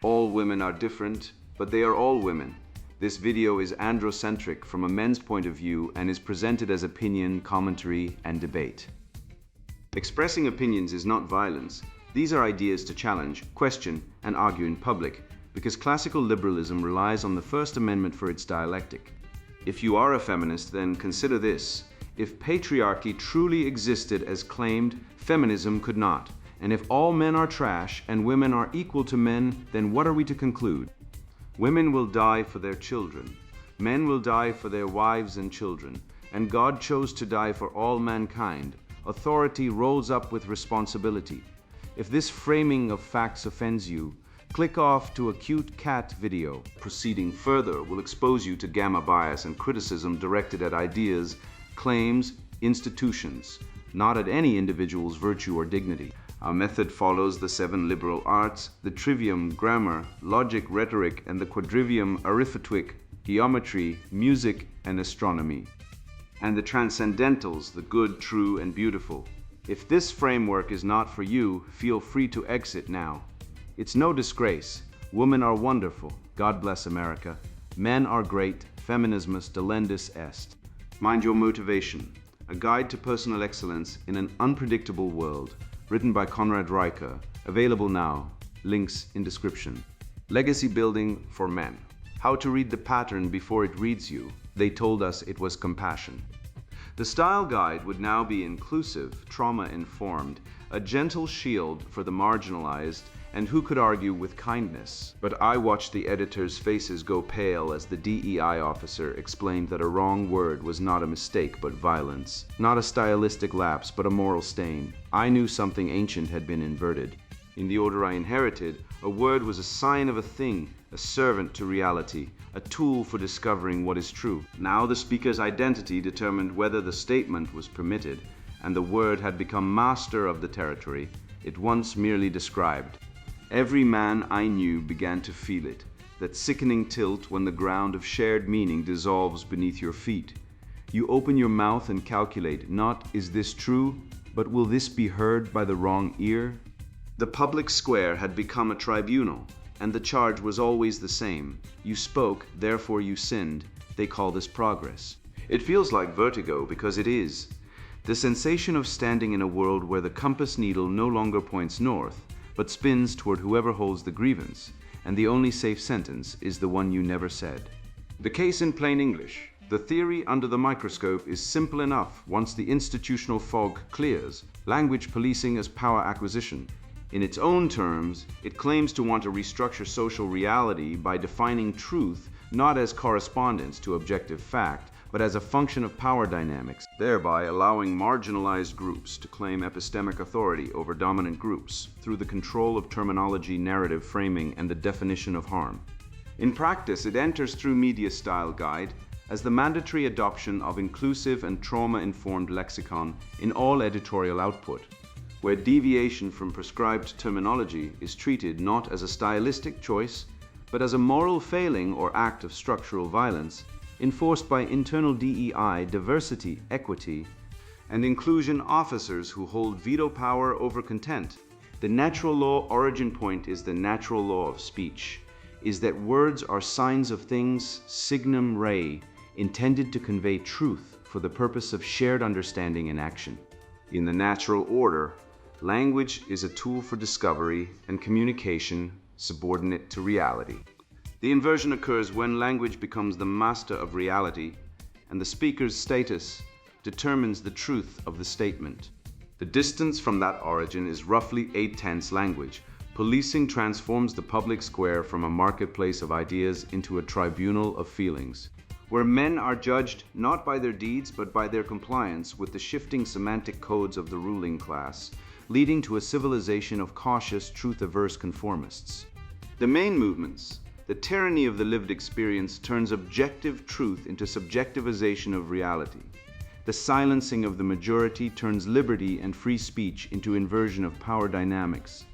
All women are different, but they are all women. This video is androcentric from a men's point of view and is presented as opinion, commentary, and debate. Expressing opinions is not violence. These are ideas to challenge, question, and argue in public, because classical liberalism relies on the First Amendment for its dialectic. If you are a feminist, then consider this. If patriarchy truly existed as claimed, feminism could not. And if all men are trash and women are equal to men, then what are we to conclude? Women will die for their children. Men will die for their wives and children. And God chose to die for all mankind. Authority rolls up with responsibility. If this framing of facts offends you, click off to a cute cat video. Proceeding further will expose you to gamma bias and criticism directed at ideas, claims, institutions, not at any individual's virtue or dignity. Our method follows the 7 liberal arts, the trivium, grammar, logic, rhetoric, and the quadrivium, arithmetic, geometry, music, and astronomy. And the transcendentals, the good, true, and beautiful. If this framework is not for you, feel free to exit now. It's no disgrace. Women are wonderful. God bless America. Men are great. Feminismus delendus est. Mind your motivation. A guide to personal excellence in an unpredictable world. Written by Conrad Riker. Available now. Links in description. Legacy building for men. How to read the pattern before it reads you. They told us it was compassion. The style guide would now be inclusive, trauma-informed, a gentle shield for the marginalized, and who could argue with kindness. But I watched the editors' faces go pale as the DEI officer explained that a wrong word was not a mistake but violence, not a stylistic lapse but a moral stain. I knew something ancient had been inverted. In the order I inherited, a word was a sign of a thing, a servant to reality, a tool for discovering what is true. Now the speaker's identity determined whether the statement was permitted, and the word had become master of the territory it once merely described. Every man I knew began to feel it, that sickening tilt when the ground of shared meaning dissolves beneath your feet. You open your mouth and calculate, not is this true, but will this be heard by the wrong ear? The public square had become a tribunal, and the charge was always the same. You spoke, therefore you sinned. They call this progress. It feels like vertigo because it is. The sensation of standing in a world where the compass needle no longer points north, but spins toward whoever holds the grievance, and the only safe sentence is the one you never said. The case in plain English. The theory under the microscope is simple enough once the institutional fog clears. Language policing as power acquisition. In its own terms, it claims to want to restructure social reality by defining truth not as correspondence to objective fact, but as a function of power dynamics, thereby allowing marginalized groups to claim epistemic authority over dominant groups through the control of terminology, narrative framing, and the definition of harm. In practice, it enters through Media Style Guide as the mandatory adoption of inclusive and trauma-informed lexicon in all editorial output, where deviation from prescribed terminology is treated not as a stylistic choice, but as a moral failing or act of structural violence enforced by internal DEI, diversity, equity, and inclusion officers who hold veto power over content. The natural law origin point is the natural law of speech, is that words are signs of things, signum rei, intended to convey truth for the purpose of shared understanding and action. In the natural order, language is a tool for discovery and communication subordinate to reality. The inversion occurs when language becomes the master of reality, and the speaker's status determines the truth of the statement. The distance from that origin is roughly 8/10 language. Policing transforms the public square from a marketplace of ideas into a tribunal of feelings, where men are judged not by their deeds but by their compliance with the shifting semantic codes of the ruling class, leading to a civilization of cautious, truth-averse conformists. The main movements, the tyranny of the lived experience, turns objective truth into subjectivization of reality. The silencing of the majority turns liberty and free speech into inversion of power dynamics.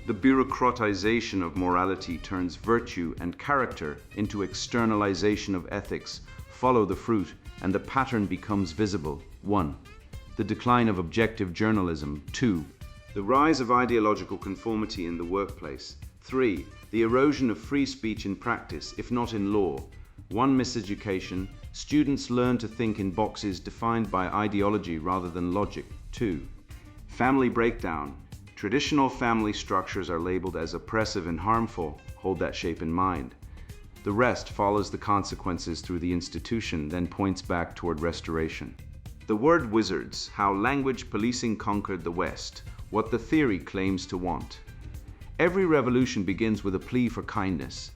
The bureaucratization of morality turns virtue and character into externalization of ethics. Follow the fruit, and the pattern becomes visible. 1. The decline of objective journalism. 2. The rise of ideological conformity in the workplace. 3. The erosion of free speech in practice, if not in law. 1. Miseducation. Students learn to think in boxes defined by ideology rather than logic. 2. Family breakdown. Traditional family structures are labeled as oppressive and harmful. Hold that shape in mind. The rest follows the consequences through the institution, then points back toward restoration. The word wizards, how language policing conquered the West, what the theory claims to want. Every revolution begins with a plea for kindness.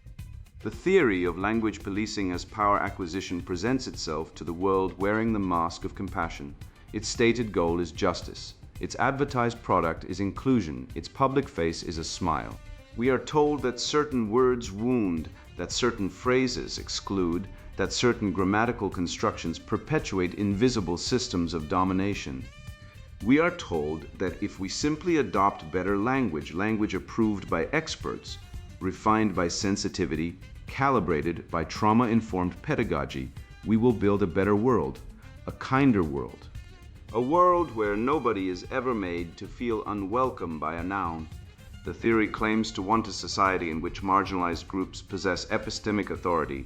The theory of language policing as power acquisition presents itself to the world wearing the mask of compassion. Its stated goal is justice. Its advertised product is inclusion. Its public face is a smile. We are told that certain words wound, that certain phrases exclude, that certain grammatical constructions perpetuate invisible systems of domination. We are told that if we simply adopt better language, language approved by experts, refined by sensitivity, calibrated by trauma-informed pedagogy, we will build a better world, a kinder world. A world where nobody is ever made to feel unwelcome by a noun. The theory claims to want a society in which marginalized groups possess epistemic authority,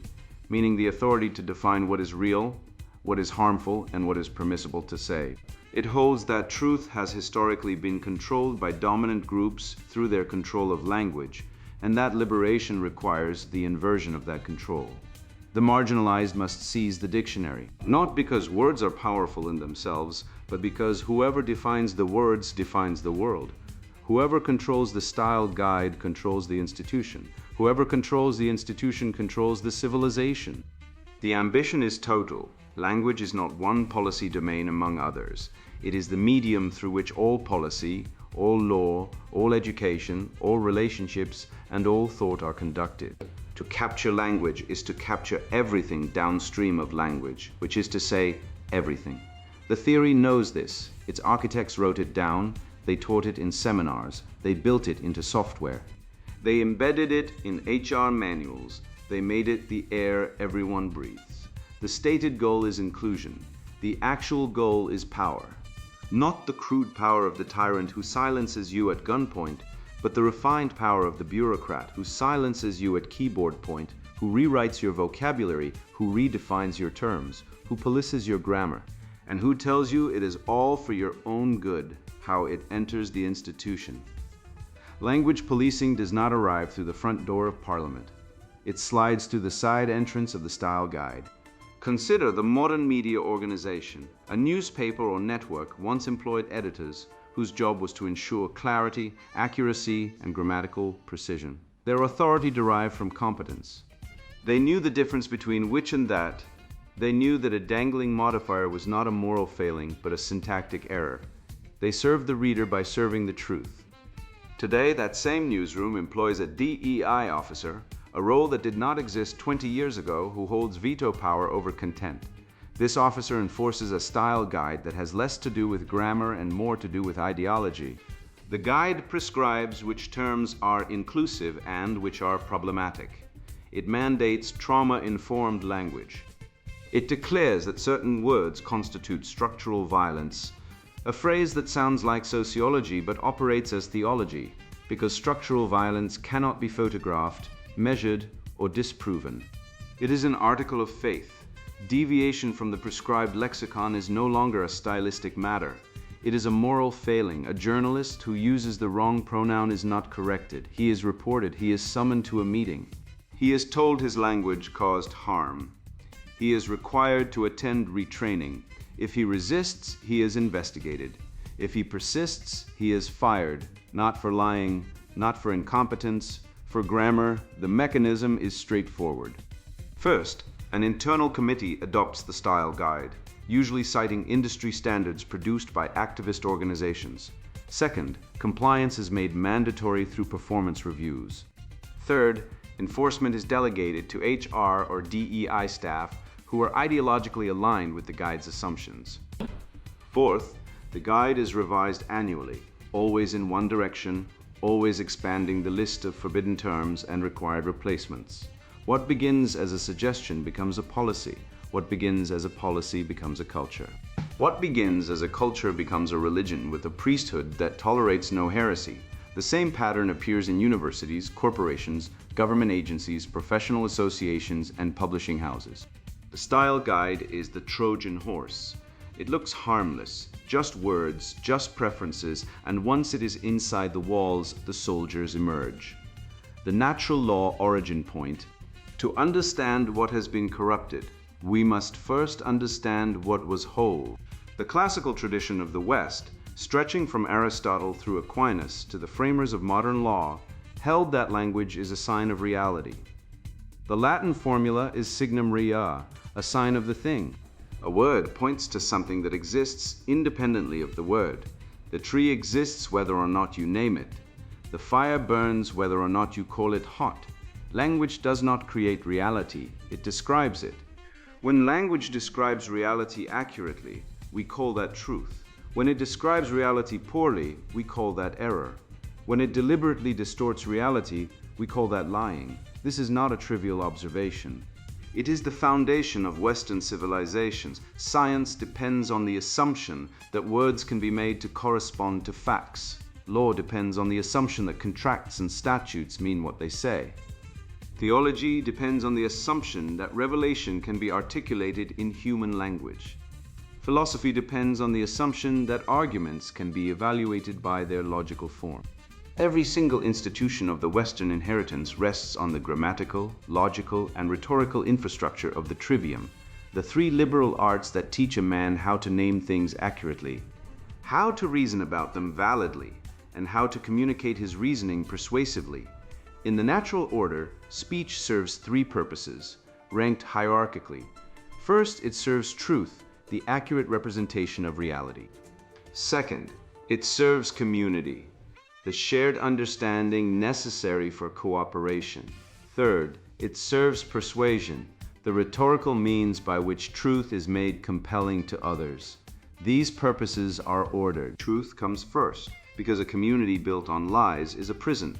meaning the authority to define what is real, what is harmful, and what is permissible to say. It holds that truth has historically been controlled by dominant groups through their control of language, and that liberation requires the inversion of that control. The marginalized must seize the dictionary, not because words are powerful in themselves, but because whoever defines the words defines the world. Whoever controls the style guide controls the institution. Whoever controls the institution controls the civilization. The ambition is total. Language is not one policy domain among others. It is the medium through which all policy, all law, all education, all relationships, and all thought are conducted. To capture language is to capture everything downstream of language, which is to say, everything. The theory knows this. Its architects wrote it down. They taught it in seminars. They built it into software. They embedded it in HR manuals. They made it the air everyone breathes. The stated goal is inclusion. The actual goal is power. Not the crude power of the tyrant who silences you at gunpoint, but the refined power of the bureaucrat who silences you at keyboard point, who rewrites your vocabulary, who redefines your terms, who polices your grammar, and who tells you it is all for your own good, how it enters the institution. Language policing does not arrive through the front door of Parliament. It slides through the side entrance of the style guide. Consider the modern media organization. A newspaper or network once employed editors whose job was to ensure clarity, accuracy, and grammatical precision. Their authority derived from competence. They knew the difference between which and that. They knew that a dangling modifier was not a moral failing, but a syntactic error. They served the reader by serving the truth. Today, that same newsroom employs a DEI officer, a role that did not exist 20 years ago, who holds veto power over content. This officer enforces a style guide that has less to do with grammar and more to do with ideology. The guide prescribes which terms are inclusive and which are problematic. It mandates trauma-informed language. It declares that certain words constitute structural violence, a phrase that sounds like sociology but operates as theology, because structural violence cannot be photographed, measured, or disproven. It is an article of faith. Deviation from the prescribed lexicon is no longer a stylistic matter. It is a moral failing. A journalist who uses the wrong pronoun is not corrected. He is reported. He is summoned to a meeting. He is told his language caused harm. He is required to attend retraining. If he resists, he is investigated. If he persists, he is fired, not for lying, not for incompetence. For grammar, the mechanism is straightforward. First, an internal committee adopts the style guide, usually citing industry standards produced by activist organizations. Second, compliance is made mandatory through performance reviews. Third, enforcement is delegated to HR or DEI staff who are ideologically aligned with the guide's assumptions. Fourth, the guide is revised annually, always in one direction, always expanding the list of forbidden terms and required replacements. What begins as a suggestion becomes a policy. What begins as a policy becomes a culture. What begins as a culture becomes a religion with a priesthood that tolerates no heresy. The same pattern appears in universities, corporations, government agencies, professional associations, and publishing houses. The style guide is the Trojan horse. It looks harmless, just words, just preferences, and once it is inside the walls, the soldiers emerge. The natural law origin point. To understand what has been corrupted, we must first understand what was whole. The classical tradition of the West, stretching from Aristotle through Aquinas to the framers of modern law, held that language is a sign of reality. The Latin formula is signum rea, a sign of the thing. A word points to something that exists independently of the word. The tree exists whether or not you name it. The fire burns whether or not you call it hot. Language does not create reality, it describes it. When language describes reality accurately, we call that truth. When it describes reality poorly, we call that error. When it deliberately distorts reality, we call that lying. This is not a trivial observation. It is the foundation of Western civilizations. Science depends on the assumption that words can be made to correspond to facts. Law depends on the assumption that contracts and statutes mean what they say. Theology depends on the assumption that revelation can be articulated in human language. Philosophy depends on the assumption that arguments can be evaluated by their logical form. Every single institution of the Western inheritance rests on the grammatical, logical, and rhetorical infrastructure of the trivium, the three liberal arts that teach a man how to name things accurately, how to reason about them validly, and how to communicate his reasoning persuasively. In the natural order, speech serves three purposes, ranked hierarchically. First, it serves truth, the accurate representation of reality. Second, it serves community, the shared understanding necessary for cooperation. Third, it serves persuasion, the rhetorical means by which truth is made compelling to others. These purposes are ordered. Truth comes first, because a community built on lies is a prison,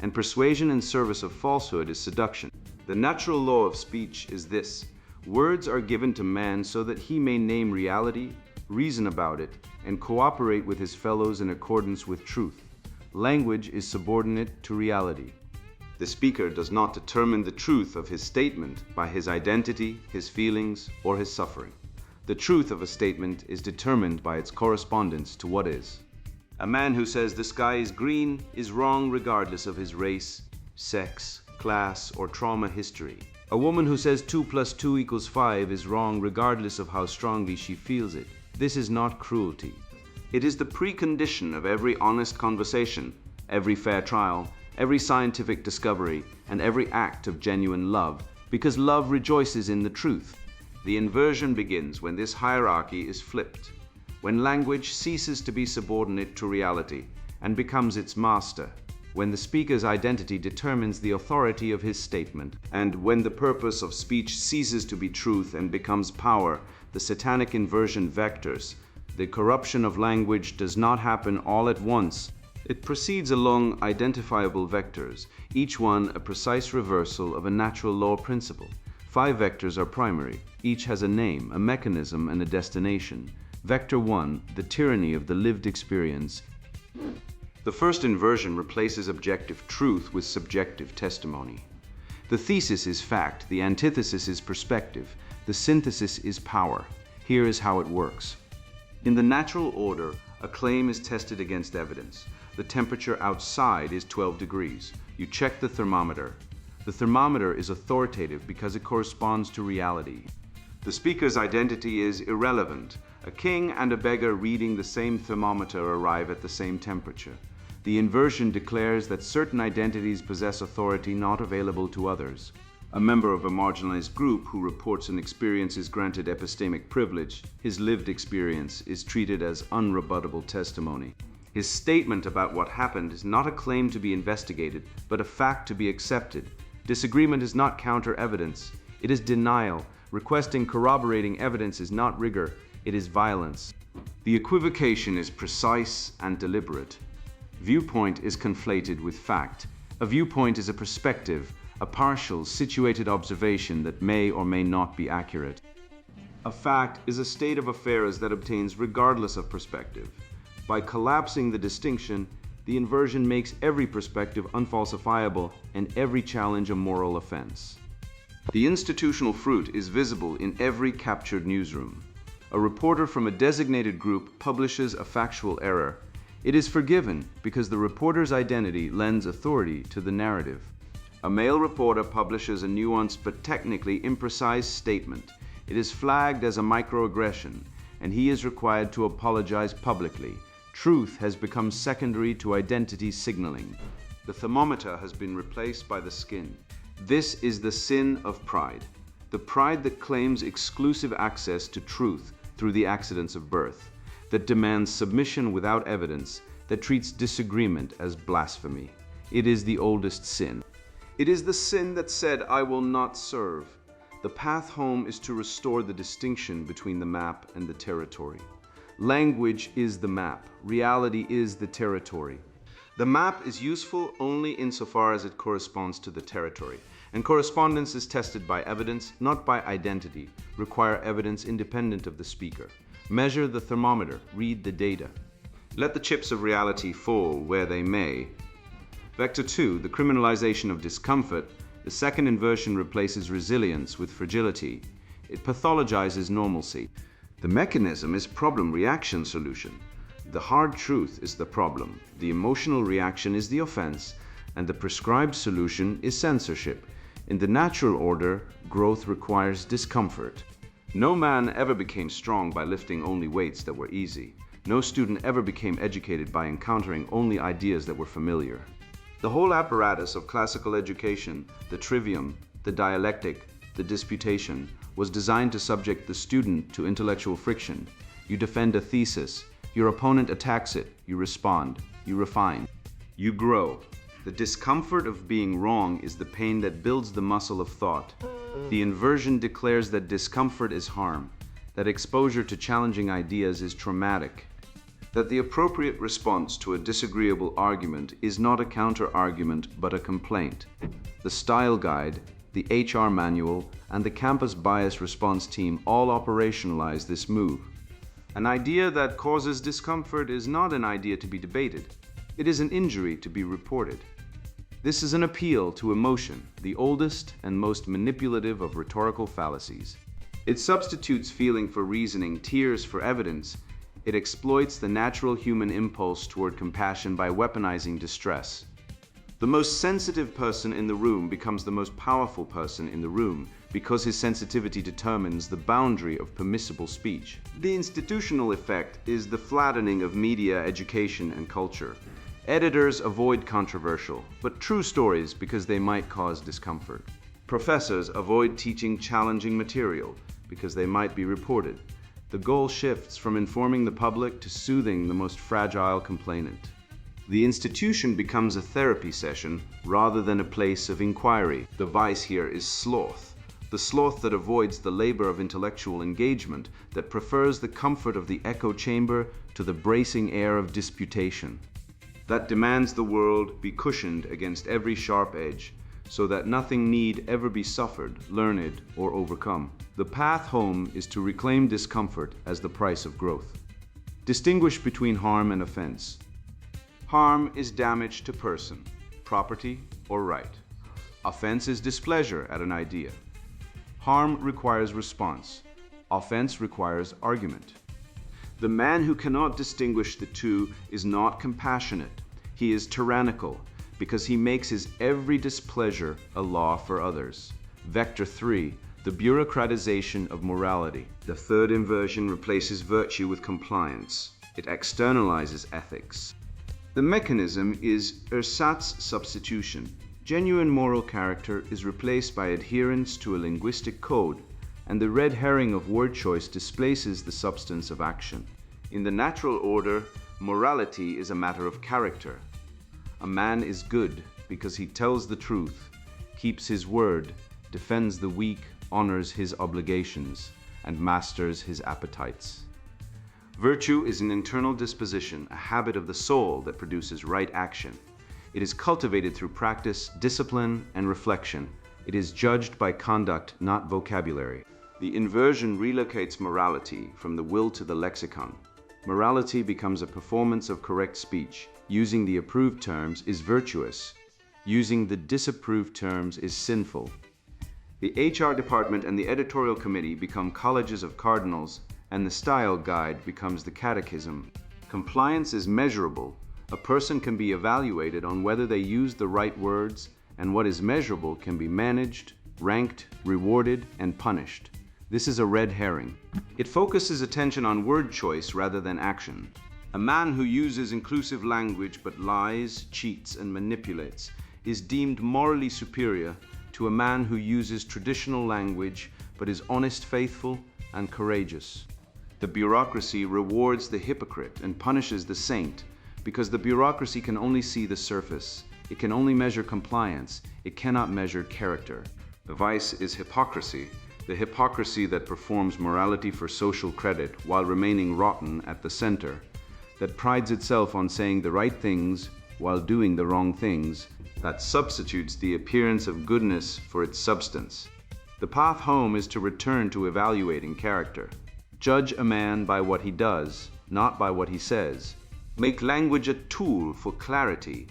and persuasion in service of falsehood is seduction. The natural law of speech is this: words are given to man so that he may name reality, reason about it, and cooperate with his fellows in accordance with truth. Language is subordinate to reality. The speaker does not determine the truth of his statement by his identity, his feelings, or his suffering. The truth of a statement is determined by its correspondence to what is. A man who says the sky is green is wrong regardless of his race, sex, class, or trauma history. A woman who says 2 + 2 = 5 is wrong regardless of how strongly she feels it. This is not cruelty. It is the precondition of every honest conversation, every fair trial, every scientific discovery, and every act of genuine love, because love rejoices in the truth. The inversion begins when this hierarchy is flipped, when language ceases to be subordinate to reality and becomes its master, when the speaker's identity determines the authority of his statement, and when the purpose of speech ceases to be truth and becomes power. The satanic inversion vectors. The corruption of language does not happen all at once. It proceeds along identifiable vectors, each one a precise reversal of a natural law principle. 5 vectors are primary. Each has a name, a mechanism, and a destination. Vector 1, the tyranny of the lived experience. The first inversion replaces objective truth with subjective testimony. The thesis is fact, the antithesis is perspective, the synthesis is power. Here is how it works. In the natural order, a claim is tested against evidence. The temperature outside is 12 degrees. You check the thermometer. The thermometer is authoritative because it corresponds to reality. The speaker's identity is irrelevant. A king and a beggar reading the same thermometer arrive at the same temperature. The inversion declares that certain identities possess authority not available to others. A member of a marginalized group who reports an experience is granted epistemic privilege. His lived experience is treated as unrebuttable testimony. His statement about what happened is not a claim to be investigated, but a fact to be accepted. Disagreement is not counter-evidence. It is denial. Requesting corroborating evidence is not rigor. It is violence. The equivocation is precise and deliberate. Viewpoint is conflated with fact. A viewpoint is a perspective, a partial, situated observation that may or may not be accurate. A fact is a state of affairs that obtains regardless of perspective. By collapsing the distinction, The inversion makes every perspective unfalsifiable and every challenge a moral offense. The institutional fruit is visible in every captured newsroom. A reporter from a designated group publishes a factual error. It is forgiven because the reporter's identity lends authority to the narrative. A male reporter publishes a nuanced but technically imprecise statement. It is flagged as a microaggression, and he is required to apologize publicly. Truth has become secondary to identity signaling. The thermometer has been replaced by the skin. This is the sin of pride. The pride that claims exclusive access to truth through the accidents of birth, that demands submission without evidence, that treats disagreement as blasphemy. It is the oldest sin. It is the sin that said, "I will not serve." The path home is to restore the distinction between the map and the territory. Language is the map. Reality is the territory. The map is useful only insofar as it corresponds to the territory, and correspondence is tested by evidence, not by identity. Require evidence independent of the speaker. Measure the thermometer, read the data. Let the chips of reality fall where they may. Vector 2, the criminalization of discomfort. The second inversion replaces resilience with fragility. It pathologizes normalcy. The mechanism is problem-reaction solution. The hard truth is the problem, the emotional reaction is the offense, and the prescribed solution is censorship. In the natural order, growth requires discomfort. No man ever became strong by lifting only weights that were easy. No student ever became educated by encountering only ideas that were familiar. The whole apparatus of classical education, the trivium, the dialectic, the disputation, was designed to subject the student to intellectual friction. You defend a thesis, your opponent attacks it, you respond, you refine, you grow. The discomfort of being wrong is the pain that builds the muscle of thought. The inversion declares that discomfort is harm, that exposure to challenging ideas is traumatic, that the appropriate response to a disagreeable argument is not a counter-argument but a complaint. The style guide, the HR manual, and the campus bias response team all operationalize this move. An idea that causes discomfort is not an idea to be debated. It is an injury to be reported. This is an appeal to emotion, the oldest and most manipulative of rhetorical fallacies. It substitutes feeling for reasoning, tears for evidence. It exploits the natural human impulse toward compassion by weaponizing distress. The most sensitive person in the room becomes the most powerful person in the room because his sensitivity determines the boundary of permissible speech. The institutional effect is the flattening of media, education, and culture. Editors avoid controversial, but true stories because they might cause discomfort. Professors avoid teaching challenging material because they might be reported. The goal shifts from informing the public to soothing the most fragile complainant. The institution becomes a therapy session rather than a place of inquiry. The vice here is sloth. The sloth that avoids the labor of intellectual engagement, that prefers the comfort of the echo chamber to the bracing air of disputation, that demands the world be cushioned against every sharp edge, so that nothing need ever be suffered, learned, or overcome. The path home is to reclaim discomfort as the price of growth. Distinguish between harm and offense. Harm is damage to person, property, or right. Offense is displeasure at an idea. Harm requires response. Offense requires argument. The man who cannot distinguish the two is not compassionate. He is tyrannical, because he makes his every displeasure a law for others. Vector 3, the bureaucratization of morality. The third inversion replaces virtue with compliance. It externalizes ethics. The mechanism is ersatz substitution. Genuine moral character is replaced by adherence to a linguistic code, and the red herring of word choice displaces the substance of action. In the natural order, morality is a matter of character. A man is good because he tells the truth, keeps his word, defends the weak, honors his obligations, and masters his appetites. Virtue is an internal disposition, a habit of the soul that produces right action. It is cultivated through practice, discipline, and reflection. It is judged by conduct, not vocabulary. The inversion relocates morality from the will to the lexicon. Morality becomes a performance of correct speech. Using the approved terms is virtuous. Using the disapproved terms is sinful. The HR department and the editorial committee become colleges of cardinals, and the style guide becomes the catechism. Compliance is measurable. A person can be evaluated on whether they use the right words, and what is measurable can be managed, ranked, rewarded, and punished. This is a red herring. It focuses attention on word choice rather than action. A man who uses inclusive language but lies, cheats, and manipulates is deemed morally superior to a man who uses traditional language but is honest, faithful, and courageous. The bureaucracy rewards the hypocrite and punishes the saint because the bureaucracy can only see the surface. It can only measure compliance. It cannot measure character. The vice is hypocrisy, the hypocrisy that performs morality for social credit while remaining rotten at the center, that prides itself on saying the right things while doing the wrong things, that substitutes the appearance of goodness for its substance. The path home is to return to evaluating character. Judge a man by what he does, not by what he says. Make language a tool for clarity,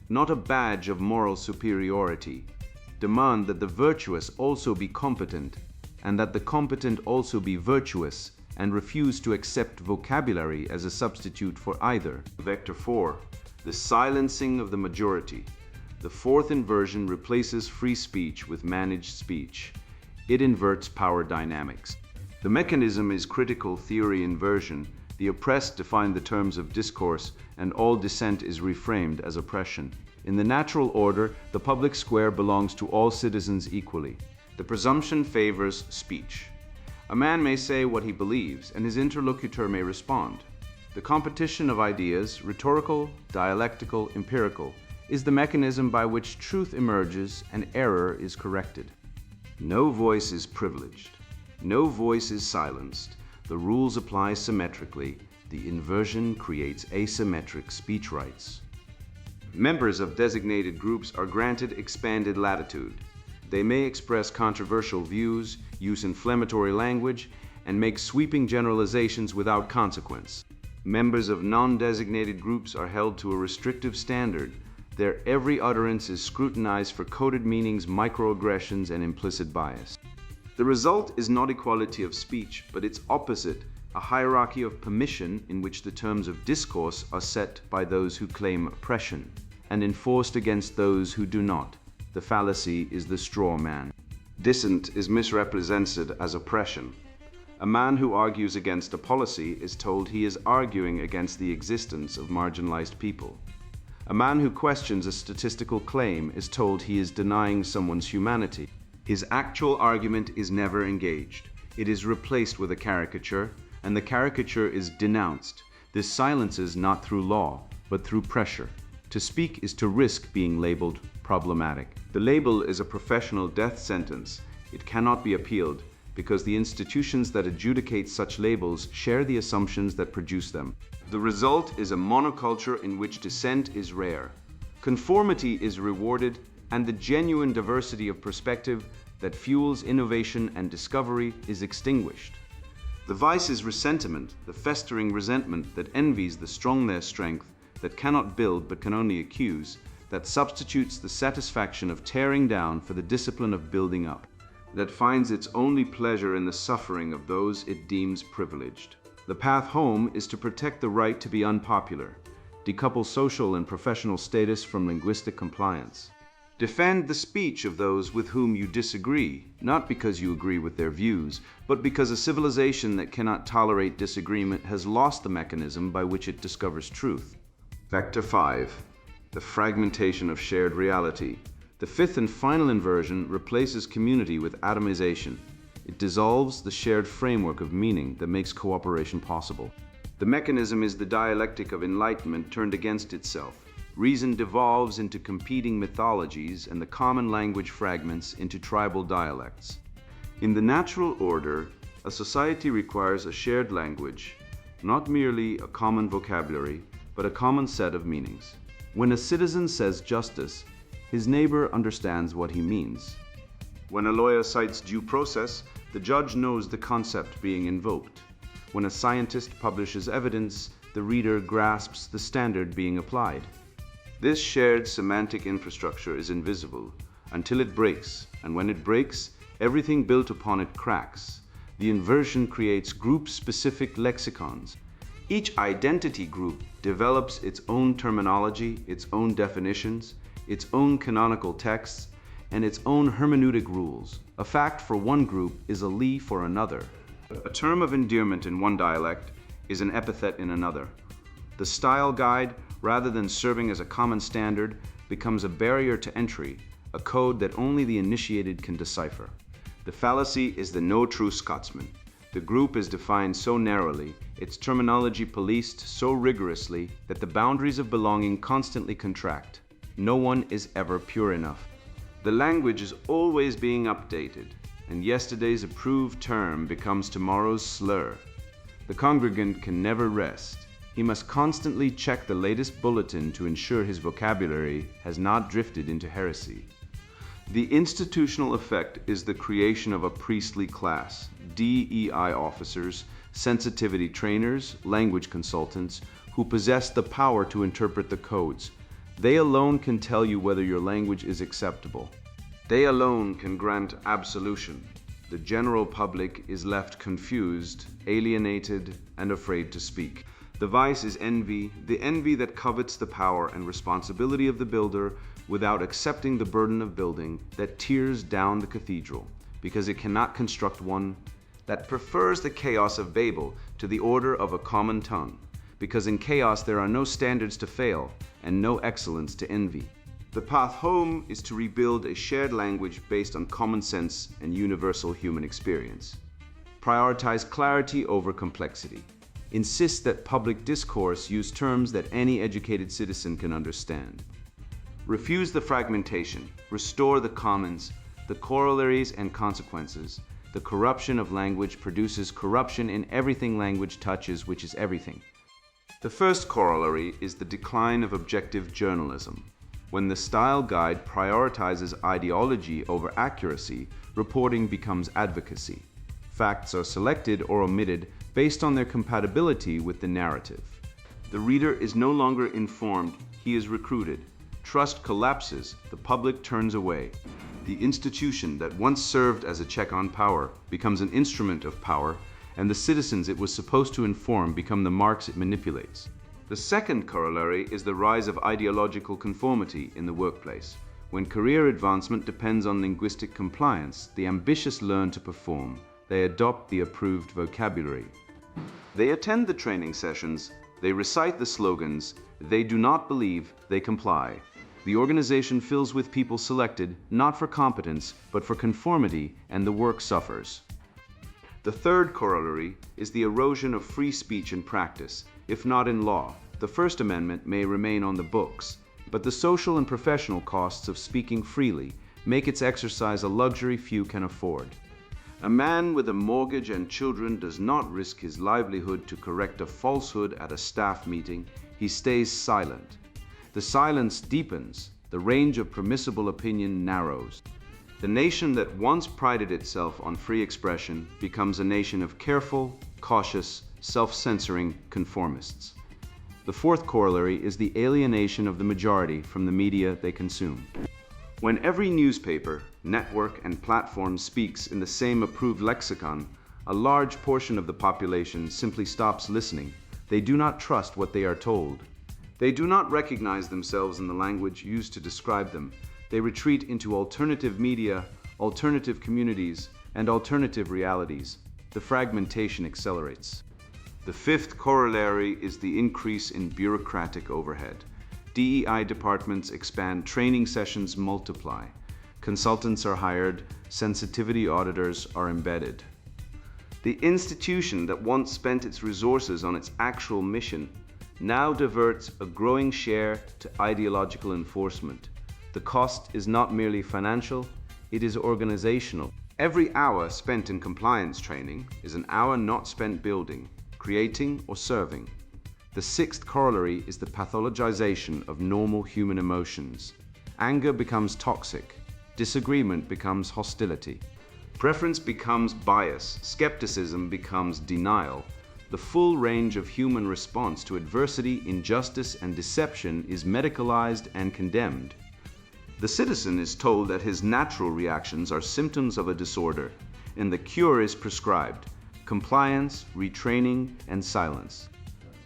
not a badge of moral superiority. Demand that the virtuous also be competent, and that the competent also be virtuous, and refuse to accept vocabulary as a substitute for either. Vector 4. The silencing of the majority. The fourth inversion replaces free speech with managed speech. It inverts power dynamics. The mechanism is critical theory inversion. The oppressed define the terms of discourse, and all dissent is reframed as oppression. In the natural order, the public square belongs to all citizens equally. The presumption favors speech. A man may say what he believes, and his interlocutor may respond. The competition of ideas, rhetorical, dialectical, empirical, is the mechanism by which truth emerges and error is corrected. No voice is privileged. No voice is silenced. The rules apply symmetrically. The inversion creates asymmetric speech rights. Members of designated groups are granted expanded latitude. They may express controversial views, use inflammatory language, and make sweeping generalizations without consequence. Members of non-designated groups are held to a restrictive standard. Their every utterance is scrutinized for coded meanings, microaggressions, and implicit bias. The result is not equality of speech, but its opposite, a hierarchy of permission in which the terms of discourse are set by those who claim oppression and enforced against those who do not. The fallacy is the straw man. Dissent is misrepresented as oppression. A man who argues against a policy is told he is arguing against the existence of marginalized people. A man who questions a statistical claim is told he is denying someone's humanity. His actual argument is never engaged. It is replaced with a caricature, and the caricature is denounced. This silences not through law, but through pressure. To speak is to risk being labeled problematic. The label is a professional death sentence. It cannot be appealed, because the institutions that adjudicate such labels share the assumptions that produce them. The result is a monoculture in which dissent is rare. Conformity is rewarded, and the genuine diversity of perspective that fuels innovation and discovery is extinguished. The vice is resentment, the festering resentment that envies the strong their strength, that cannot build but can only accuse, that substitutes the satisfaction of tearing down for the discipline of building up, that finds its only pleasure in the suffering of those it deems privileged. The path home is to protect the right to be unpopular, decouple social and professional status from linguistic compliance. Defend the speech of those with whom you disagree, not because you agree with their views, but because a civilization that cannot tolerate disagreement has lost the mechanism by which it discovers truth. Vector 5. The fragmentation of shared reality. The fifth and final inversion replaces community with atomization. It dissolves the shared framework of meaning that makes cooperation possible. The mechanism is the dialectic of enlightenment turned against itself. Reason devolves into competing mythologies, and the common language fragments into tribal dialects. In the natural order, a society requires a shared language, not merely a common vocabulary, but a common set of meanings. When a citizen says justice, his neighbor understands what he means. When a lawyer cites due process, the judge knows the concept being invoked. When a scientist publishes evidence, the reader grasps the standard being applied. This shared semantic infrastructure is invisible until it breaks, and when it breaks, everything built upon it cracks. The inversion creates group-specific lexicons. Each identity group develops its own terminology, its own definitions, its own canonical texts, and its own hermeneutic rules. A fact for one group is a lee for another. A term of endearment in one dialect is an epithet in another. The style guide, rather than serving as a common standard, becomes a barrier to entry, a code that only the initiated can decipher. The fallacy is the no true Scotsman. The group is defined so narrowly, its terminology policed so rigorously, that the boundaries of belonging constantly contract. No one is ever pure enough. The language is always being updated, and yesterday's approved term becomes tomorrow's slur. The congregant can never rest. He must constantly check the latest bulletin to ensure his vocabulary has not drifted into heresy. The institutional effect is the creation of a priestly class, DEI officers, sensitivity trainers, language consultants, who possess the power to interpret the codes. They alone can tell you whether your language is acceptable. They alone can grant absolution. The general public is left confused, alienated, and afraid to speak. The vice is envy, the envy that covets the power and responsibility of the builder without accepting the burden of building, that tears down the cathedral because it cannot construct one, that prefers the chaos of Babel to the order of a common tongue, because in chaos there are no standards to fail and no excellence to envy. The path home is to rebuild a shared language based on common sense and universal human experience. Prioritize clarity over complexity. Insist that public discourse use terms that any educated citizen can understand. Refuse the fragmentation. Restore the commons, the corollaries and consequences. The corruption of language produces corruption in everything language touches, which is everything. The first corollary is the decline of objective journalism. When the style guide prioritizes ideology over accuracy, reporting becomes advocacy. Facts are selected or omitted based on their compatibility with the narrative. The reader is no longer informed, he is recruited. Trust collapses, the public turns away. The institution that once served as a check on power becomes an instrument of power, and the citizens it was supposed to inform become the marks it manipulates. The second corollary is the rise of ideological conformity in the workplace. When career advancement depends on linguistic compliance, the ambitious learn to perform. They adopt the approved vocabulary. They attend the training sessions, they recite the slogans, they do not believe, they comply. The organization fills with people selected not for competence, but for conformity, and the work suffers. The third corollary is the erosion of free speech in practice, if not in law. The First Amendment may remain on the books, but the social and professional costs of speaking freely make its exercise a luxury few can afford. A man with a mortgage and children does not risk his livelihood to correct a falsehood at a staff meeting. He stays silent. The silence deepens, the range of permissible opinion narrows. The nation that once prided itself on free expression becomes a nation of careful, cautious, self-censoring conformists. The fourth corollary is the alienation of the majority from the media they consume. When every newspaper, network, and platform speaks in the same approved lexicon, a large portion of the population simply stops listening. They do not trust what they are told. They do not recognize themselves in the language used to describe them. They retreat into alternative media, alternative communities, and alternative realities. The fragmentation accelerates. The fifth corollary is the increase in bureaucratic overhead. DEI departments expand, training sessions multiply. Consultants are hired, sensitivity auditors are embedded. The institution that once spent its resources on its actual mission now diverts a growing share to ideological enforcement. The cost is not merely financial, it is organizational. Every hour spent in compliance training is an hour not spent building, creating, or serving. The sixth corollary is the pathologization of normal human emotions. Anger becomes toxic. Disagreement becomes hostility. Preference becomes bias. Skepticism becomes denial. The full range of human response to adversity, injustice, and deception is medicalized and condemned. The citizen is told that his natural reactions are symptoms of a disorder, and the cure is prescribed: compliance, retraining, and silence.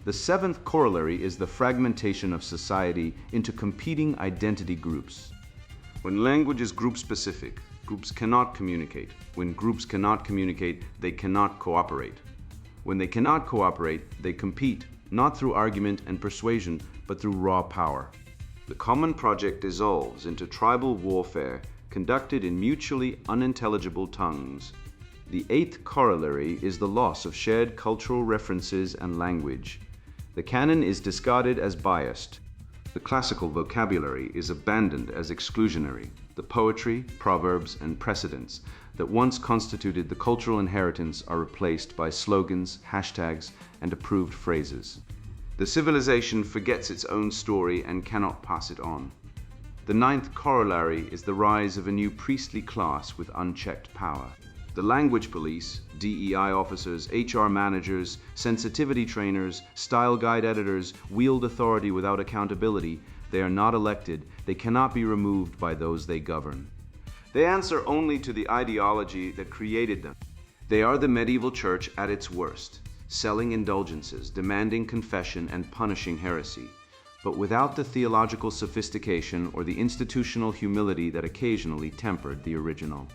The seventh corollary is the fragmentation of society into competing identity groups. When language is group-specific, groups cannot communicate. When groups cannot communicate, they cannot cooperate. When they cannot cooperate, they compete, not through argument and persuasion, but through raw power. The common project dissolves into tribal warfare conducted in mutually unintelligible tongues. The eighth corollary is the loss of shared cultural references and language. The canon is discarded as biased. The classical vocabulary is abandoned as exclusionary. The poetry, proverbs, and precedents that once constituted the cultural inheritance are replaced by slogans, hashtags, and approved phrases. The civilization forgets its own story and cannot pass it on. The ninth corollary is the rise of a new priestly class with unchecked power. The language police, DEI officers, HR managers, sensitivity trainers, style guide editors wield authority without accountability. They are not elected. They cannot be removed by those they govern. They answer only to the ideology that created them. They are the medieval church at its worst, selling indulgences, demanding confession, and punishing heresy, but without the theological sophistication or the institutional humility that occasionally tempered the original.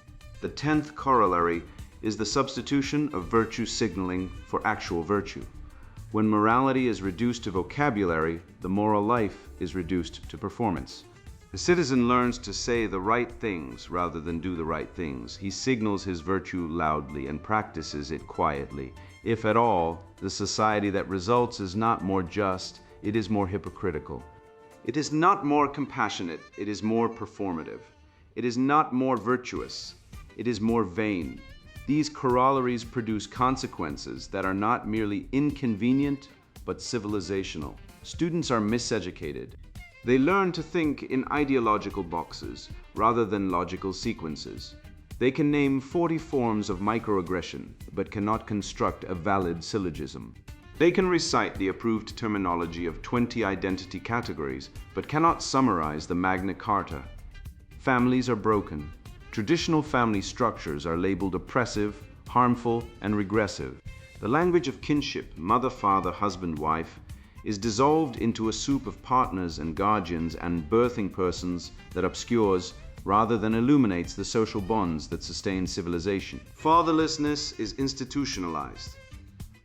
The 10th corollary is the substitution of virtue signaling for actual virtue. When morality is reduced to vocabulary, the moral life is reduced to performance. The citizen learns to say the right things rather than do the right things. He signals his virtue loudly and practices it quietly. If at all, the society that results is not more just, it is more hypocritical. It is not more compassionate, it is more performative. It is not more virtuous, it is more vain. These corollaries produce consequences that are not merely inconvenient, but civilizational. Students are miseducated. They learn to think in ideological boxes rather than logical sequences. They can name 40 forms of microaggression, but cannot construct a valid syllogism. They can recite the approved terminology of 20 identity categories, but cannot summarize the Magna Carta. Families are broken. Traditional family structures are labeled oppressive, harmful, and regressive. The language of kinship, mother, father, husband, wife, is dissolved into a soup of partners and guardians and birthing persons that obscures rather than illuminates the social bonds that sustain civilization. Fatherlessness is institutionalized.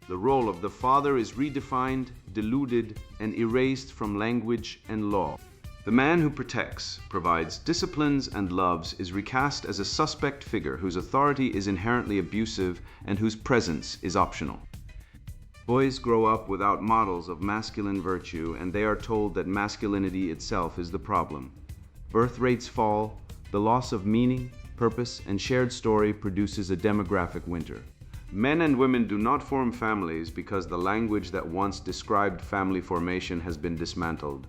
The role of the father is redefined, diluted, and erased from language and law. The man who protects, provides, disciplines, and loves is recast as a suspect figure whose authority is inherently abusive and whose presence is optional. Boys grow up without models of masculine virtue, and they are told that masculinity itself is the problem. Birth rates fall, the loss of meaning, purpose, and shared story produces a demographic winter. Men and women do not form families because the language that once described family formation has been dismantled.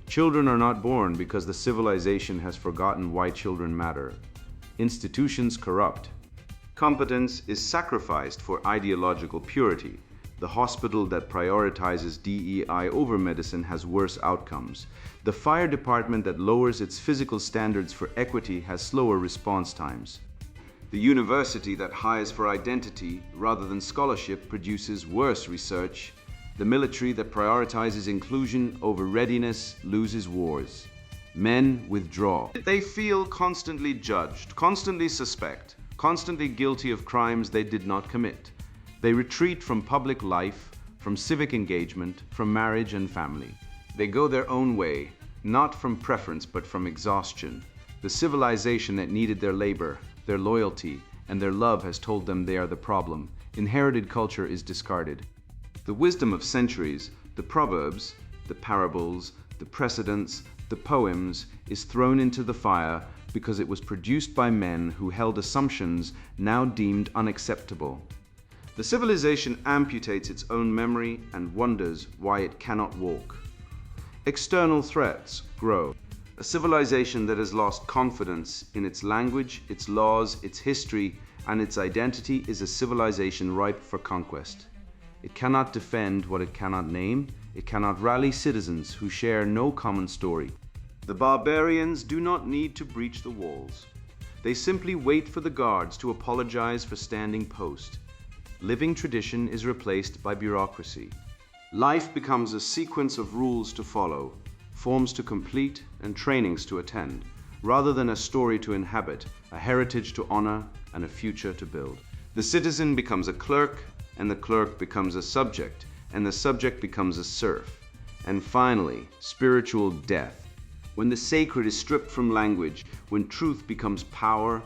Children are not born because the civilization has forgotten why children matter. Institutions corrupt. Competence is sacrificed for ideological purity. The hospital that prioritizes DEI over medicine has worse outcomes. The fire department that lowers its physical standards for equity has slower response times. The university that hires for identity rather than scholarship produces worse research. The military that prioritizes inclusion over readiness loses wars. Men withdraw. They feel constantly judged, constantly suspect, constantly guilty of crimes they did not commit. They retreat from public life, from civic engagement, from marriage and family. They go their own way, not from preference but from exhaustion. The civilization that needed their labor, their loyalty, and their love has told them they are the problem. Inherited culture is discarded. The wisdom of centuries, the proverbs, the parables, the precedents, the poems, is thrown into the fire because it was produced by men who held assumptions now deemed unacceptable. The civilization amputates its own memory and wonders why it cannot walk. External threats grow. A civilization that has lost confidence in its language, its laws, its history, and its identity is a civilization ripe for conquest. It cannot defend what it cannot name. It cannot rally citizens who share no common story. The barbarians do not need to breach the walls. They simply wait for the guards to apologize for standing post. Living tradition is replaced by bureaucracy. Life becomes a sequence of rules to follow, forms to complete, and trainings to attend, rather than a story to inhabit, a heritage to honor, and a future to build. The citizen becomes a clerk, and the clerk becomes a subject, and the subject becomes a serf. And finally, spiritual death. When the sacred is stripped from language, when truth becomes power,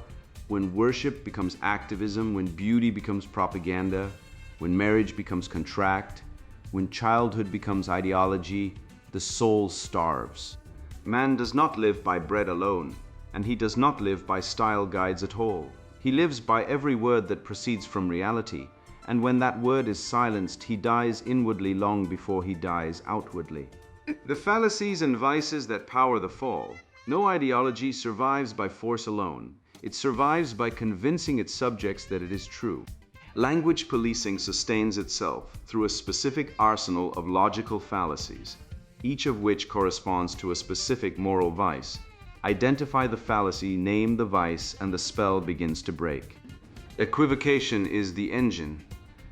when worship becomes activism, when beauty becomes propaganda, when marriage becomes contract, when childhood becomes ideology, the soul starves. Man does not live by bread alone, and he does not live by style guides at all. He lives by every word that proceeds from reality, and when that word is silenced, he dies inwardly long before he dies outwardly. The fallacies and vices that power the fall. No ideology survives by force alone. It survives by convincing its subjects that it is true. Language policing sustains itself through a specific arsenal of logical fallacies, each of which corresponds to a specific moral vice. Identify the fallacy, name the vice, and the spell begins to break. Equivocation is the engine.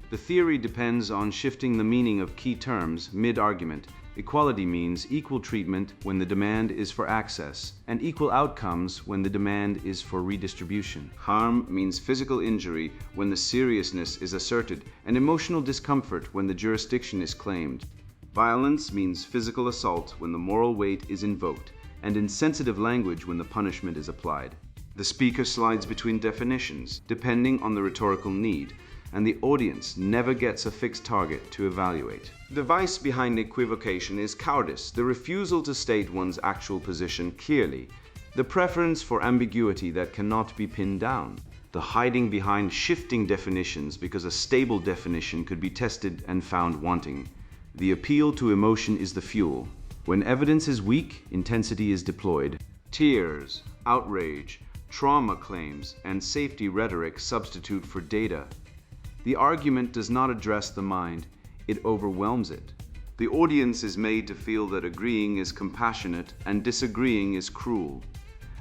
The theory depends on shifting the meaning of key terms mid-argument. Equality means equal treatment when the demand is for access, and equal outcomes when the demand is for redistribution. Harm means physical injury when the seriousness is asserted, and emotional discomfort when the jurisdiction is claimed. Violence means physical assault when the moral weight is invoked, and insensitive language when the punishment is applied. The speaker slides between definitions, depending on the rhetorical need, and the audience never gets a fixed target to evaluate. The vice behind equivocation is cowardice, the refusal to state one's actual position clearly, the preference for ambiguity that cannot be pinned down, the hiding behind shifting definitions because a stable definition could be tested and found wanting. The appeal to emotion is the fuel. When evidence is weak, intensity is deployed. Tears, outrage, trauma claims, and safety rhetoric substitute for data. The argument does not address the mind, it overwhelms it. The audience is made to feel that agreeing is compassionate and disagreeing is cruel.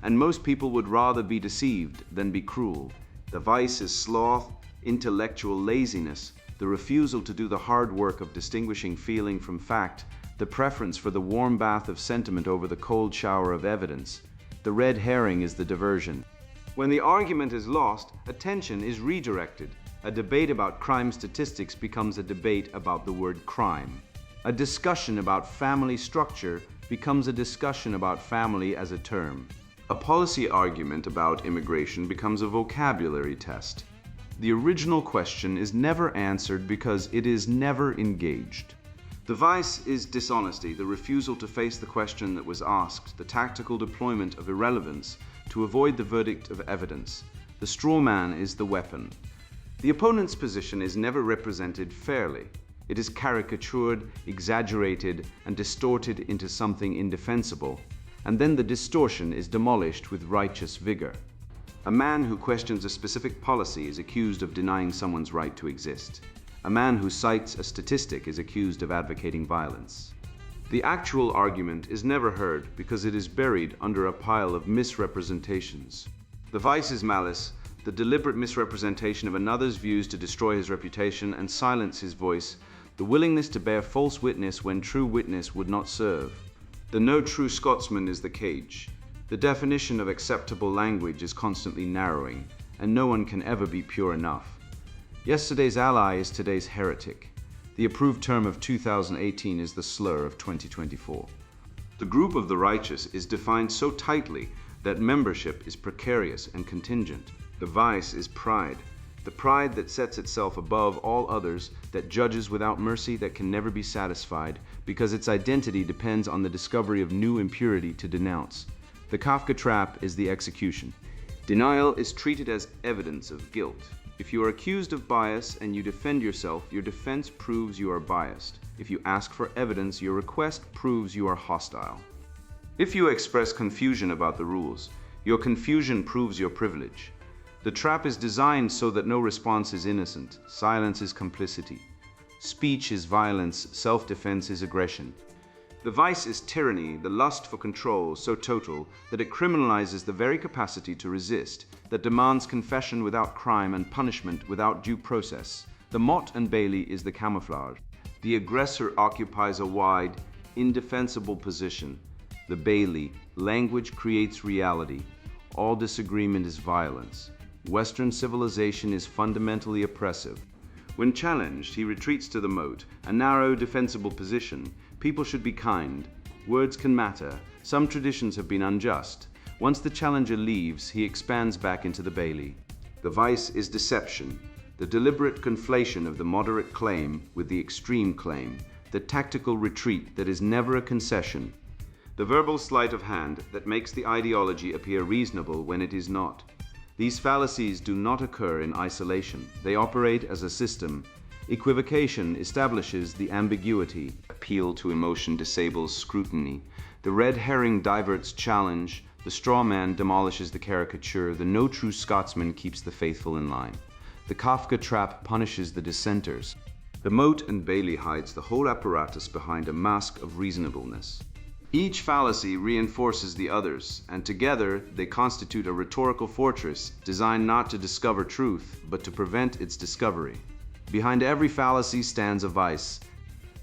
And most people would rather be deceived than be cruel. The vice is sloth, intellectual laziness, the refusal to do the hard work of distinguishing feeling from fact, the preference for the warm bath of sentiment over the cold shower of evidence. The red herring is the diversion. When the argument is lost, attention is redirected. A debate about crime statistics becomes a debate about the word crime. A discussion about family structure becomes a discussion about family as a term. A policy argument about immigration becomes a vocabulary test. The original question is never answered because it is never engaged. The vice is dishonesty, the refusal to face the question that was asked, the tactical deployment of irrelevance to avoid the verdict of evidence. The straw man is the weapon. The opponent's position is never represented fairly. It is caricatured, exaggerated, and distorted into something indefensible, and then the distortion is demolished with righteous vigor. A man who questions a specific policy is accused of denying someone's right to exist. A man who cites a statistic is accused of advocating violence. The actual argument is never heard because it is buried under a pile of misrepresentations. The vice is malice, the deliberate misrepresentation of another's views to destroy his reputation and silence his voice, the willingness to bear false witness when true witness would not serve. The no true Scotsman is the cage. The definition of acceptable language is constantly narrowing, and no one can ever be pure enough. Yesterday's ally is today's heretic. The approved term of 2018 is the slur of 2024. The group of the righteous is defined so tightly that membership is precarious and contingent. The vice is pride, the pride that sets itself above all others, that judges without mercy, that can never be satisfied, because its identity depends on the discovery of new impurity to denounce. The Kafka trap is the execution. Denial is treated as evidence of guilt. If you are accused of bias and you defend yourself, your defense proves you are biased. If you ask for evidence, your request proves you are hostile. If you express confusion about the rules, your confusion proves your privilege. The trap is designed so that no response is innocent. Silence is complicity. Speech is violence, self-defense is aggression. The vice is tyranny, the lust for control so total that it criminalizes the very capacity to resist, that demands confession without crime and punishment without due process. The Motte and Bailey is the camouflage. The aggressor occupies a wide, indefensible position. The Bailey, language creates reality. All disagreement is violence. Western civilization is fundamentally oppressive. When challenged, he retreats to the moat, a narrow, defensible position. People should be kind. Words can matter. Some traditions have been unjust. Once the challenger leaves, he expands back into the Bailey. The vice is deception, the deliberate conflation of the moderate claim with the extreme claim, the tactical retreat that is never a concession, the verbal sleight of hand that makes the ideology appear reasonable when it is not. These fallacies do not occur in isolation. They operate as a system. Equivocation establishes the ambiguity. Appeal to emotion disables scrutiny. The red herring diverts challenge. The straw man demolishes the caricature. The no true Scotsman keeps the faithful in line. The Kafka trap punishes the dissenters. The Motte and Bailey hides the whole apparatus behind a mask of reasonableness. Each fallacy reinforces the others, and together they constitute a rhetorical fortress designed not to discover truth, but to prevent its discovery. Behind every fallacy stands a vice.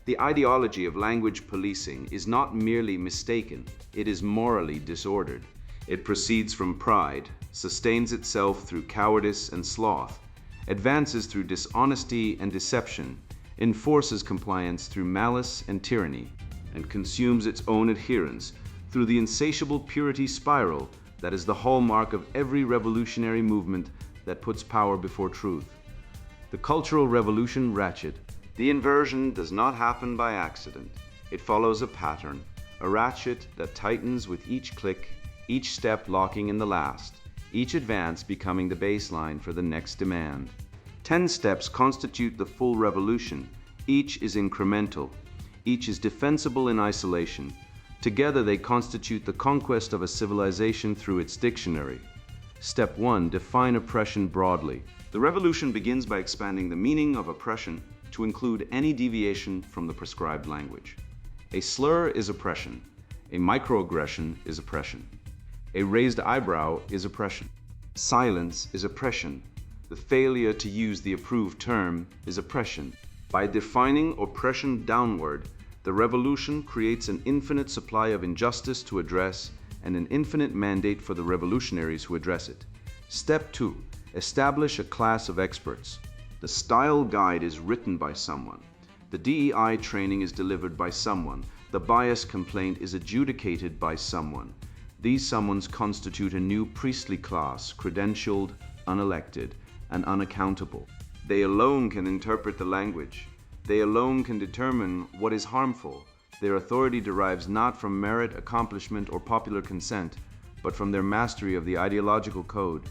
The ideology of language policing is not merely mistaken, it is morally disordered. It proceeds from pride, sustains itself through cowardice and sloth, advances through dishonesty and deception, enforces compliance through malice and tyranny, and consumes its own adherents through the insatiable purity spiral that is the hallmark of every revolutionary movement that puts power before truth. The Cultural Revolution ratchet. The inversion does not happen by accident. It follows a pattern, a ratchet that tightens with each click, each step locking in the last, each advance becoming the baseline for the next demand. 10 steps constitute the full revolution. Each is incremental. Each is defensible in isolation. Together they constitute the conquest of a civilization through its dictionary. Step 1. Define oppression broadly. The revolution begins by expanding the meaning of oppression to include any deviation from the prescribed language. A slur is oppression. A microaggression is oppression. A raised eyebrow is oppression. Silence is oppression. The failure to use the approved term is oppression. By defining oppression downward, the revolution creates an infinite supply of injustice to address and an infinite mandate for the revolutionaries who address it. Step 2. Establish a class of experts. The style guide is written by someone. The DEI training is delivered by someone. The bias complaint is adjudicated by someone. These someones constitute a new priestly class, credentialed, unelected, and unaccountable. They alone can interpret the language. They alone can determine what is harmful. Their authority derives not from merit, accomplishment, or popular consent, but from their mastery of the ideological code.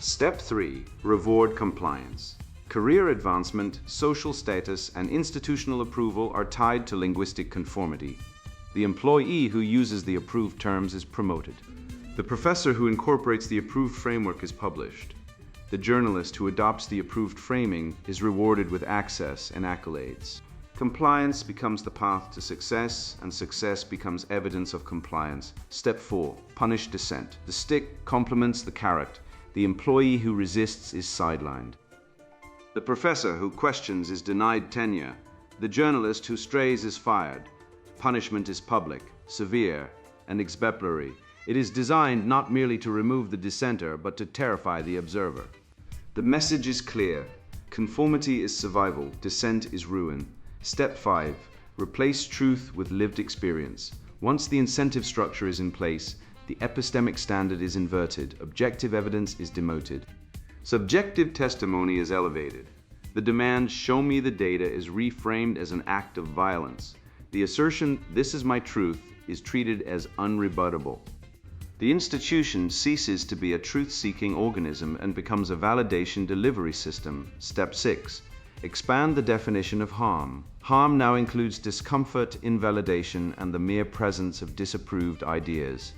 Step 3. Reward compliance. Career advancement, social status, and institutional approval are tied to linguistic conformity. The employee who uses the approved terms is promoted. The professor who incorporates the approved framework is published. The journalist who adopts the approved framing is rewarded with access and accolades. Compliance becomes the path to success, and success becomes evidence of compliance. Step 4. Punish dissent. The stick complements the carrot. The employee who resists is sidelined. The professor who questions is denied tenure. The journalist who strays is fired. Punishment is public, severe, and exemplary. It is designed not merely to remove the dissenter, but to terrify the observer. The message is clear. Conformity is survival. Dissent is ruin. Step 5. Replace truth with lived experience. Once the incentive structure is in place, the epistemic standard is inverted. Objective evidence is demoted. Subjective testimony is elevated. The demand, "show me the data," is reframed as an act of violence. The assertion, "this is my truth," is treated as unrebuttable. The institution ceases to be a truth-seeking organism and becomes a validation delivery system. Step 6. Expand the definition of harm. Harm now includes discomfort, invalidation, and the mere presence of disapproved ideas.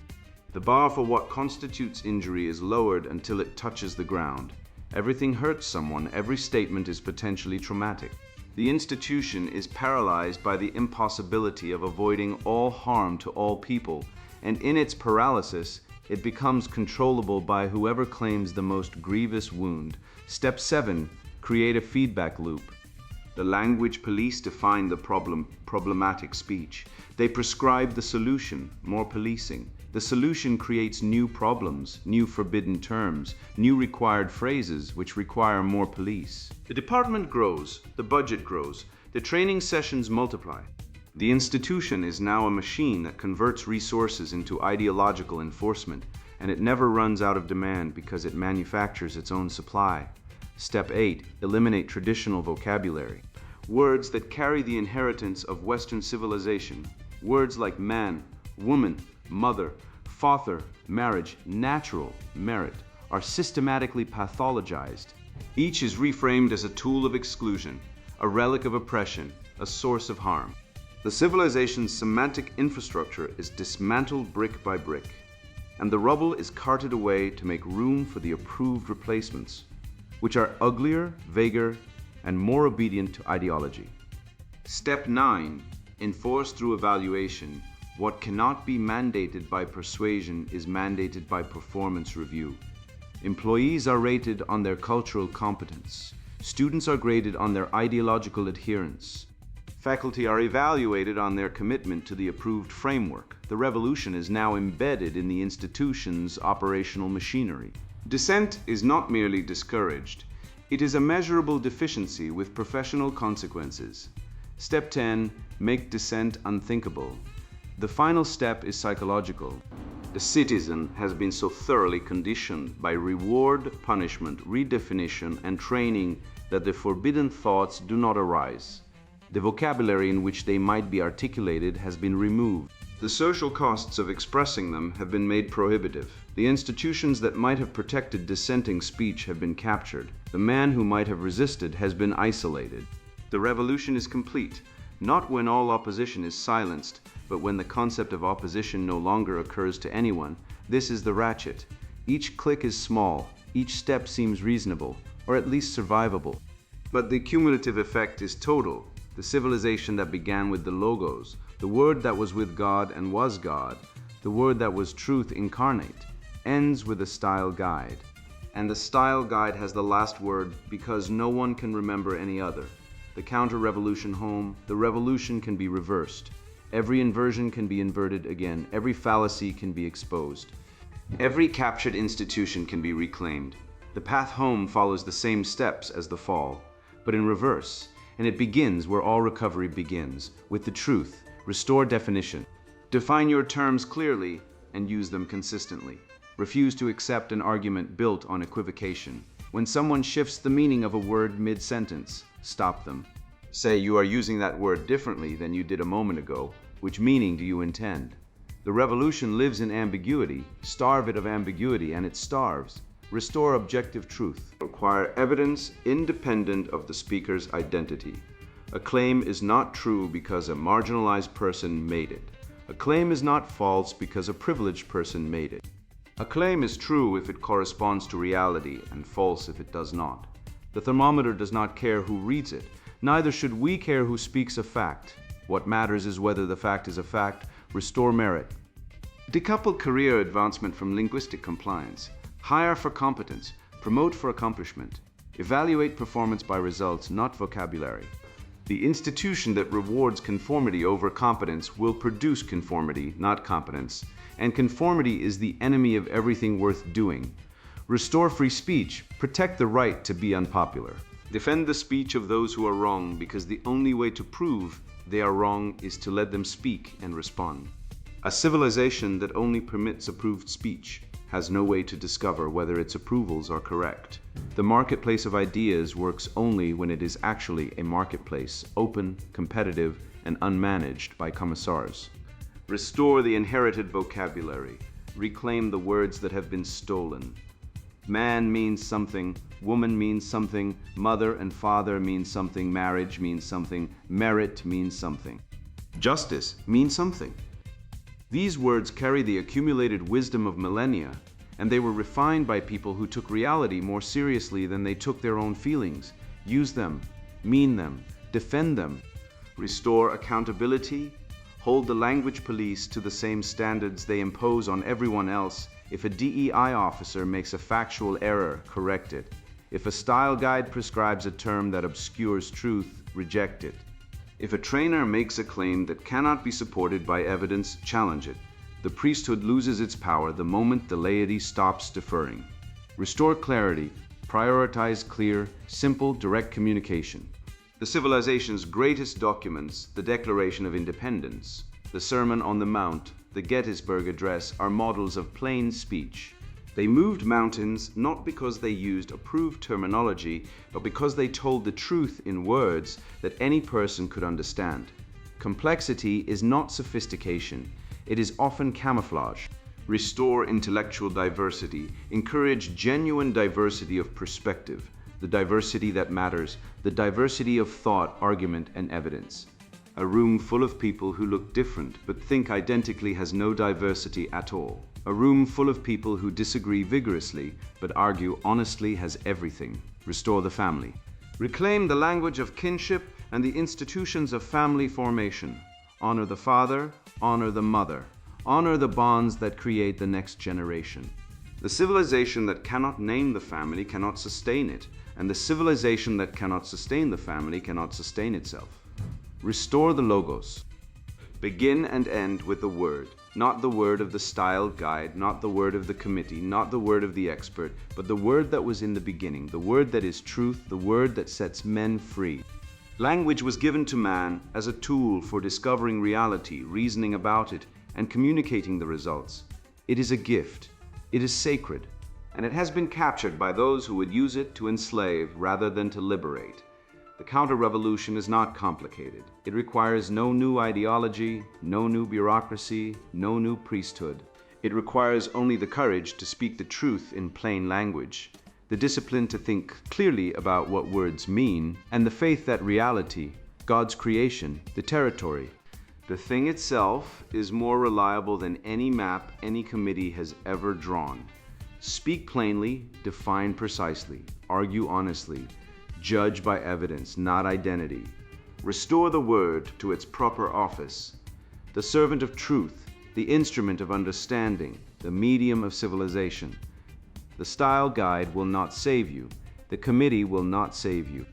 The bar for what constitutes injury is lowered until it touches the ground. Everything hurts someone, every statement is potentially traumatic. The institution is paralyzed by the impossibility of avoiding all harm to all people, and in its paralysis, it becomes controllable by whoever claims the most grievous wound. Step 7. Create a feedback loop. The language police define the problematic speech. They prescribe the solution, more policing. The solution creates new problems, new forbidden terms, new required phrases which require more police. The department grows, the budget grows, the training sessions multiply. The institution is now a machine that converts resources into ideological enforcement, and it never runs out of demand because it manufactures its own supply. Step 8. Eliminate traditional vocabulary. Words that carry the inheritance of Western civilization, words like man, woman, mother, father, marriage, natural, merit, are systematically pathologized. Each is reframed as a tool of exclusion, a relic of oppression, a source of harm. The civilization's semantic infrastructure is dismantled brick by brick, and the rubble is carted away to make room for the approved replacements, which are uglier, vaguer, and more obedient to ideology. Step 9. Enforce through evaluation. What cannot be mandated by persuasion is mandated by performance review. Employees are rated on their cultural competence. Students are graded on their ideological adherence. Faculty are evaluated on their commitment to the approved framework. The revolution is now embedded in the institution's operational machinery. Dissent is not merely discouraged. It is a measurable deficiency with professional consequences. Step 10. Make dissent unthinkable. The final step is psychological. The citizen has been so thoroughly conditioned by reward, punishment, redefinition, and training that the forbidden thoughts do not arise. The vocabulary in which they might be articulated has been removed. The social costs of expressing them have been made prohibitive. The institutions that might have protected dissenting speech have been captured. The man who might have resisted has been isolated. The revolution is complete, not when all opposition is silenced, but when the concept of opposition no longer occurs to anyone. This is the ratchet. Each click is small, each step seems reasonable, or at least survivable. But the cumulative effect is total. The civilization that began with the logos, the word that was with God and was God, the word that was truth incarnate, ends with a style guide. And the style guide has the last word because no one can remember any other. The counter-revolution home, the revolution can be reversed. Every inversion can be inverted again. Every fallacy can be exposed. Every captured institution can be reclaimed. The path home follows the same steps as the fall, but in reverse. And it begins where all recovery begins, with the truth. Restore definition. Define your terms clearly and use them consistently. Refuse to accept an argument built on equivocation. When someone shifts the meaning of a word mid-sentence, stop them. Say, you are using that word differently than you did a moment ago. Which meaning do you intend? The revolution lives in ambiguity. Starve it of ambiguity and it starves. Restore objective truth. Require evidence independent of the speaker's identity. A claim is not true because a marginalized person made it. A claim is not false because a privileged person made it. A claim is true if it corresponds to reality and false if it does not. The thermometer does not care who reads it. Neither should we care who speaks a fact. What matters is whether the fact is a fact. Restore merit. Decouple career advancement from linguistic compliance. Hire for competence. Promote for accomplishment. Evaluate performance by results, not vocabulary. The institution that rewards conformity over competence will produce conformity, not competence. And conformity is the enemy of everything worth doing. Restore free speech. Protect the right to be unpopular. Defend the speech of those who are wrong, because the only way to prove they are wrong is to let them speak and respond. A civilization that only permits approved speech has no way to discover whether its approvals are correct. The marketplace of ideas works only when it is actually a marketplace, open, competitive, and unmanaged by commissars. Restore the inherited vocabulary. Reclaim the words that have been stolen. Man means something, woman means something, mother and father means something, marriage means something, merit means something. Justice means something. These words carry the accumulated wisdom of millennia, and they were refined by people who took reality more seriously than they took their own feelings. Use them, mean them, defend them. Restore accountability. Hold the language police to the same standards they impose on everyone else. If a DEI officer makes a factual error, correct it. If a style guide prescribes a term that obscures truth, reject it. If a trainer makes a claim that cannot be supported by evidence, challenge it. The priesthood loses its power the moment the laity stops deferring. Restore clarity. Prioritize clear, simple, direct communication. The civilization's greatest documents, the Declaration of Independence, the Sermon on the Mount, the Gettysburg Address, are models of plain speech. They moved mountains not because they used approved terminology, but because they told the truth in words that any person could understand. Complexity is not sophistication. It is often camouflage. Restore intellectual diversity. Encourage genuine diversity of perspective, the diversity that matters, the diversity of thought, argument, and evidence. A room full of people who look different but think identically has no diversity at all. A room full of people who disagree vigorously but argue honestly has everything. Restore the family. Reclaim the language of kinship and the institutions of family formation. Honor the father, honor the mother. Honor the bonds that create the next generation. The civilization that cannot name the family cannot sustain it, and the civilization that cannot sustain the family cannot sustain itself. Restore the logos. Begin and end with the word, not the word of the style guide, not the word of the committee, not the word of the expert, but the word that was in the beginning, the word that is truth, the word that sets men free. Language was given to man as a tool for discovering reality, reasoning about it, and communicating the results. It is a gift. It is sacred, and it has been captured by those who would use it to enslave rather than to liberate. The counter-revolution is not complicated. It requires no new ideology, no new bureaucracy, no new priesthood. It requires only the courage to speak the truth in plain language, the discipline to think clearly about what words mean, and the faith that reality, God's creation, the territory, the thing itself, is more reliable than any map any committee has ever drawn. Speak plainly, define precisely, argue honestly, judge by evidence, not identity. Restore the word to its proper office. The servant of truth, the instrument of understanding, the medium of civilization. The style guide will not save you. The committee will not save you.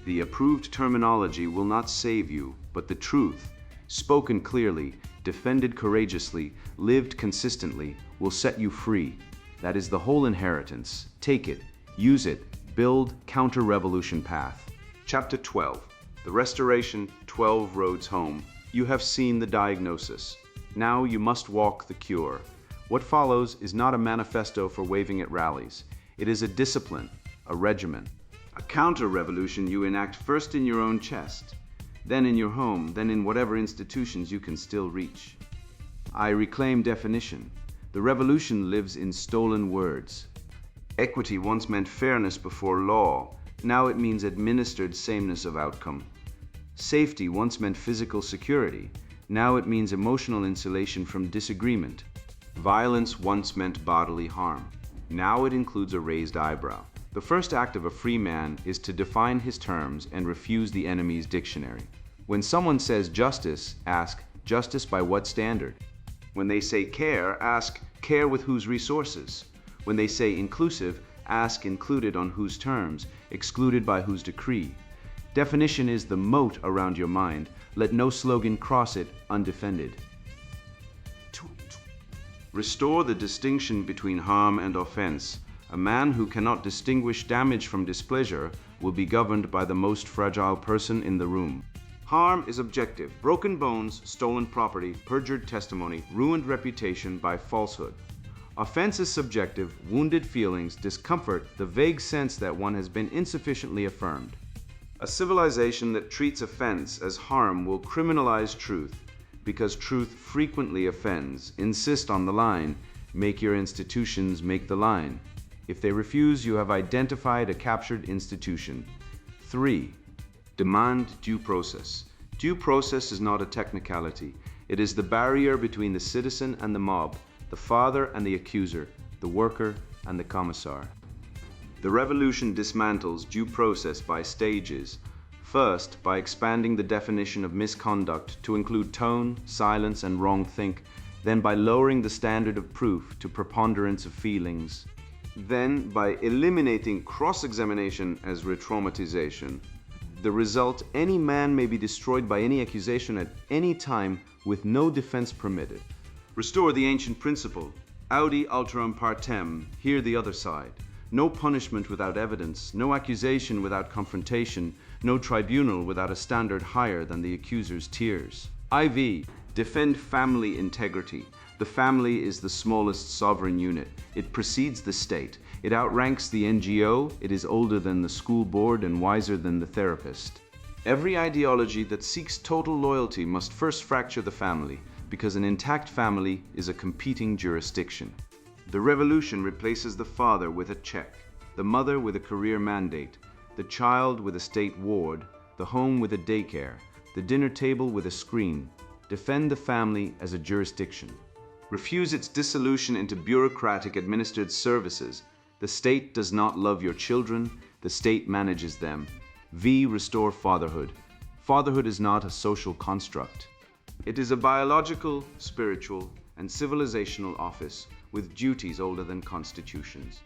The approved terminology will not save you, but the truth, spoken clearly, defended courageously, lived consistently, will set you free. That is the whole inheritance. Take it, use it, build counter-revolution path. Chapter 12. The Restoration, 12 Roads Home. You have seen the diagnosis. Now you must walk the cure. What follows is not a manifesto for waving at rallies. It is a discipline, a regimen. A counter-revolution you enact first in your own chest, then in your home, then in whatever institutions you can still reach. I reclaim definition. The revolution lives in stolen words. Equity once meant fairness before law. Now it means administered sameness of outcome. Safety once meant physical security. Now it means emotional insulation from disagreement. Violence once meant bodily harm. Now it includes a raised eyebrow. The first act of a free man is to define his terms and refuse the enemy's dictionary. When someone says justice, ask, justice by what standard? When they say care, ask, care with whose resources? When they say inclusive, ask, included on whose terms, excluded by whose decree? Definition is the moat around your mind. Let no slogan cross it undefended. Restore the distinction between harm and offense. A man who cannot distinguish damage from displeasure will be governed by the most fragile person in the room. Harm is objective. Broken bones, stolen property, perjured testimony, ruined reputation by falsehood. Offense is subjective. Wounded feelings, discomfort, the vague sense that one has been insufficiently affirmed. A civilization that treats offense as harm will criminalize truth, because truth frequently offends. Insist on the line. Make your institutions make the line. If they refuse, you have identified a captured institution. 3. Demand due process. Due process is not a technicality. It is the barrier between the citizen and the mob, the father and the accuser, the worker and the commissar. The revolution dismantles due process by stages. First, by expanding the definition of misconduct to include tone, silence, and wrong think, then by lowering the standard of proof to preponderance of feelings, then by eliminating cross-examination as re-traumatization. The result, any man may be destroyed by any accusation at any time with no defense permitted. Restore the ancient principle, audi alteram partem, hear the other side. No punishment without evidence, no accusation without confrontation, no tribunal without a standard higher than the accuser's tears. IV. Defend family integrity. The family is the smallest sovereign unit. It precedes the state. It outranks the NGO. It is older than the school board and wiser than the therapist. Every ideology that seeks total loyalty must first fracture the family, because an intact family is a competing jurisdiction. The revolution replaces the father with a check, the mother with a career mandate, the child with a state ward, the home with a daycare, the dinner table with a screen. Defend the family as a jurisdiction. Refuse its dissolution into bureaucratic administered services. The state does not love your children, the state manages them. Restore fatherhood. Fatherhood is not a social construct. It is a biological, spiritual, and civilizational office with duties older than constitutions.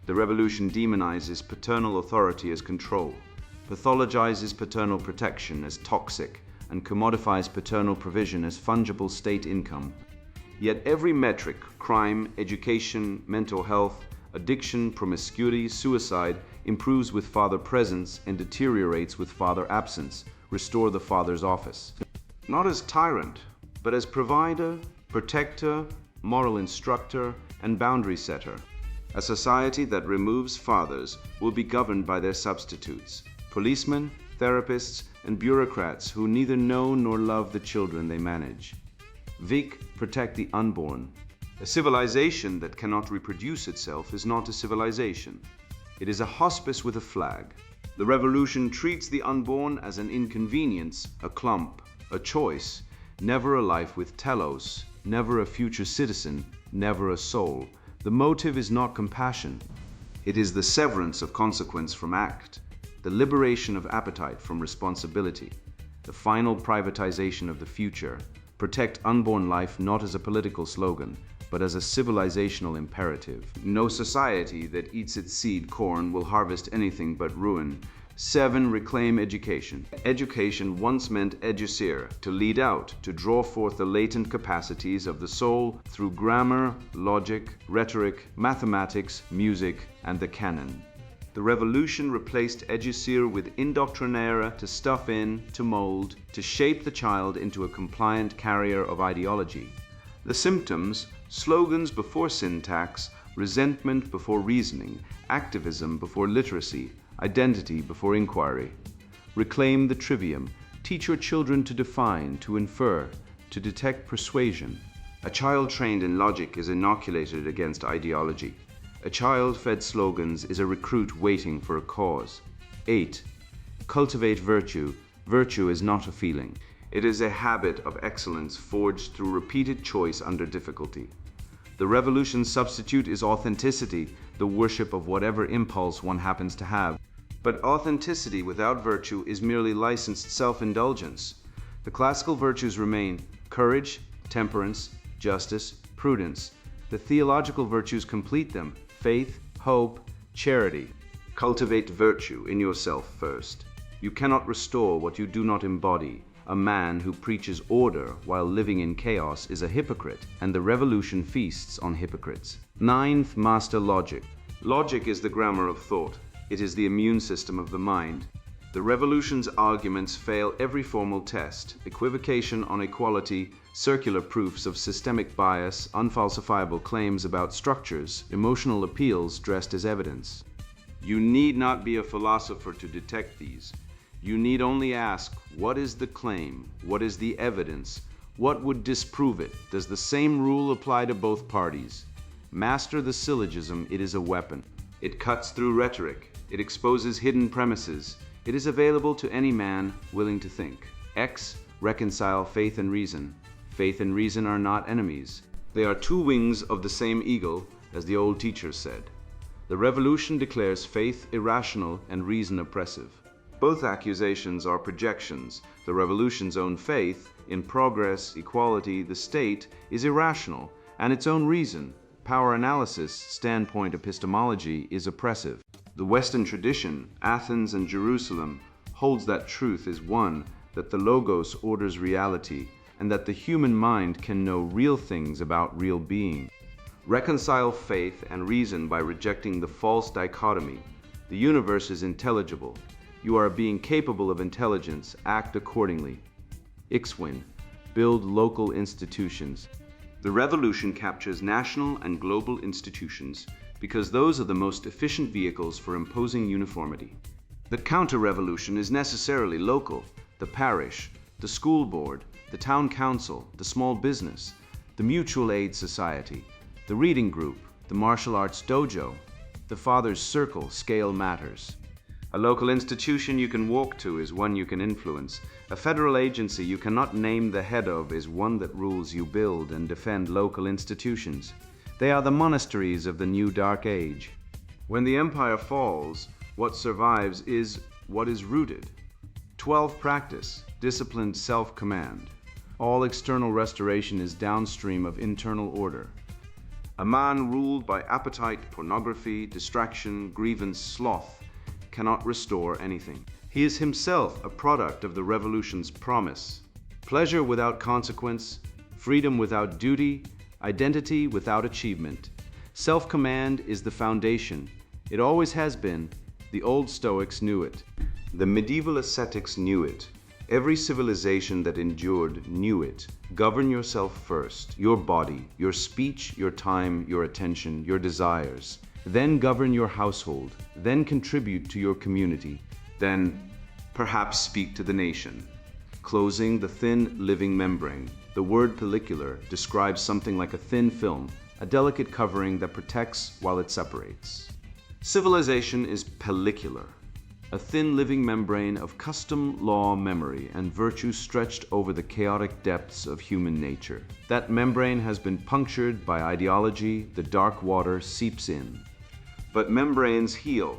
The revolution demonizes paternal authority as control, pathologizes paternal protection as toxic, and commodifies paternal provision as fungible state income. Yet every metric, crime, education, mental health, addiction, promiscuity, suicide, improves with father presence and deteriorates with father absence. Restore the father's office. Not as tyrant, but as provider, protector, moral instructor, and boundary setter. A society that removes fathers will be governed by their substitutes, policemen, therapists, and bureaucrats who neither know nor love the children they manage. Protect the unborn. A civilization that cannot reproduce itself is not a civilization. It is a hospice with a flag. The revolution treats the unborn as an inconvenience, a clump, a choice, never a life with telos, never a future citizen, never a soul. The motive is not compassion. It is the severance of consequence from act, the liberation of appetite from responsibility, the final privatization of the future. Protect unborn life not as a political slogan, but as a civilizational imperative. No society that eats its seed corn will harvest anything but ruin. 7. Reclaim education. Education once meant educere, to lead out, to draw forth the latent capacities of the soul through grammar, logic, rhetoric, mathematics, music, and the canon. The revolution replaced educere with indoctrinera, to stuff in, to mold, to shape the child into a compliant carrier of ideology. The symptoms: slogans before syntax, resentment before reasoning, activism before literacy, identity before inquiry. Reclaim the trivium. Teach your children to define, to infer, to detect persuasion. A child trained in logic is inoculated against ideology. A child fed slogans is a recruit waiting for a cause. 8. Cultivate virtue. Virtue is not a feeling. It is a habit of excellence forged through repeated choice under difficulty. The revolution's substitute is authenticity, the worship of whatever impulse one happens to have. But authenticity without virtue is merely licensed self-indulgence. The classical virtues remain courage, temperance, justice, prudence. The theological virtues complete them: faith, hope, charity. Cultivate virtue in yourself first. You cannot restore what you do not embody. A man who preaches order while living in chaos is a hypocrite, and the revolution feasts on hypocrites. 9th, master logic. Logic is the grammar of thought. It is the immune system of the mind. The revolution's arguments fail every formal test: equivocation on equality, circular proofs of systemic bias, unfalsifiable claims about structures, emotional appeals dressed as evidence. You need not be a philosopher to detect these. You need only ask, what is the claim? What is the evidence? What would disprove it? Does the same rule apply to both parties? Master the syllogism. It is a weapon. It cuts through rhetoric. It exposes hidden premises. It is available to any man willing to think. X. Reconcile faith and reason. Faith and reason are not enemies. They are two wings of the same eagle, as the old teachers said. The revolution declares faith irrational and reason oppressive. Both accusations are projections. The revolution's own faith in progress, equality, the state, is irrational, and its own reason, power analysis, standpoint epistemology, is oppressive. The Western tradition, Athens and Jerusalem, holds that truth is one, that the Logos orders reality, and that the human mind can know real things about real being. Reconcile faith and reason by rejecting the false dichotomy. The universe is intelligible. You are a being capable of intelligence. Act accordingly. Ixwin, build local institutions. The revolution captures national and global institutions because those are the most efficient vehicles for imposing uniformity. The counter-revolution is necessarily local. The parish, the school board, the town council, the small business, the mutual aid society, the reading group, the martial arts dojo, the father's circle scale matters. A local institution you can walk to is one you can influence. A federal agency you cannot name the head of is one that rules you build and defend local institutions. They are the monasteries of the new dark age. When the empire falls, what survives is what is rooted. 12 practice, disciplined self-command. All external restoration is downstream of internal order. A man ruled by appetite, pornography, distraction, grievance, sloth cannot restore anything. He is himself a product of the revolution's promise. Pleasure without consequence, freedom without duty, identity without achievement. Self-command is the foundation. It always has been. The old Stoics knew it. The medieval ascetics knew it. Every civilization that endured knew it. Govern yourself first, your body, your speech, your time, your attention, your desires. Then govern your household. Then contribute to your community. Then perhaps speak to the nation. Closing the thin living membrane. The word pellicular describes something like a thin film, a delicate covering that protects while it separates. Civilization is pellicular. A thin living membrane of custom, law, memory, and virtue stretched over the chaotic depths of human nature. That membrane has been punctured by ideology, the dark water seeps in. But membranes heal,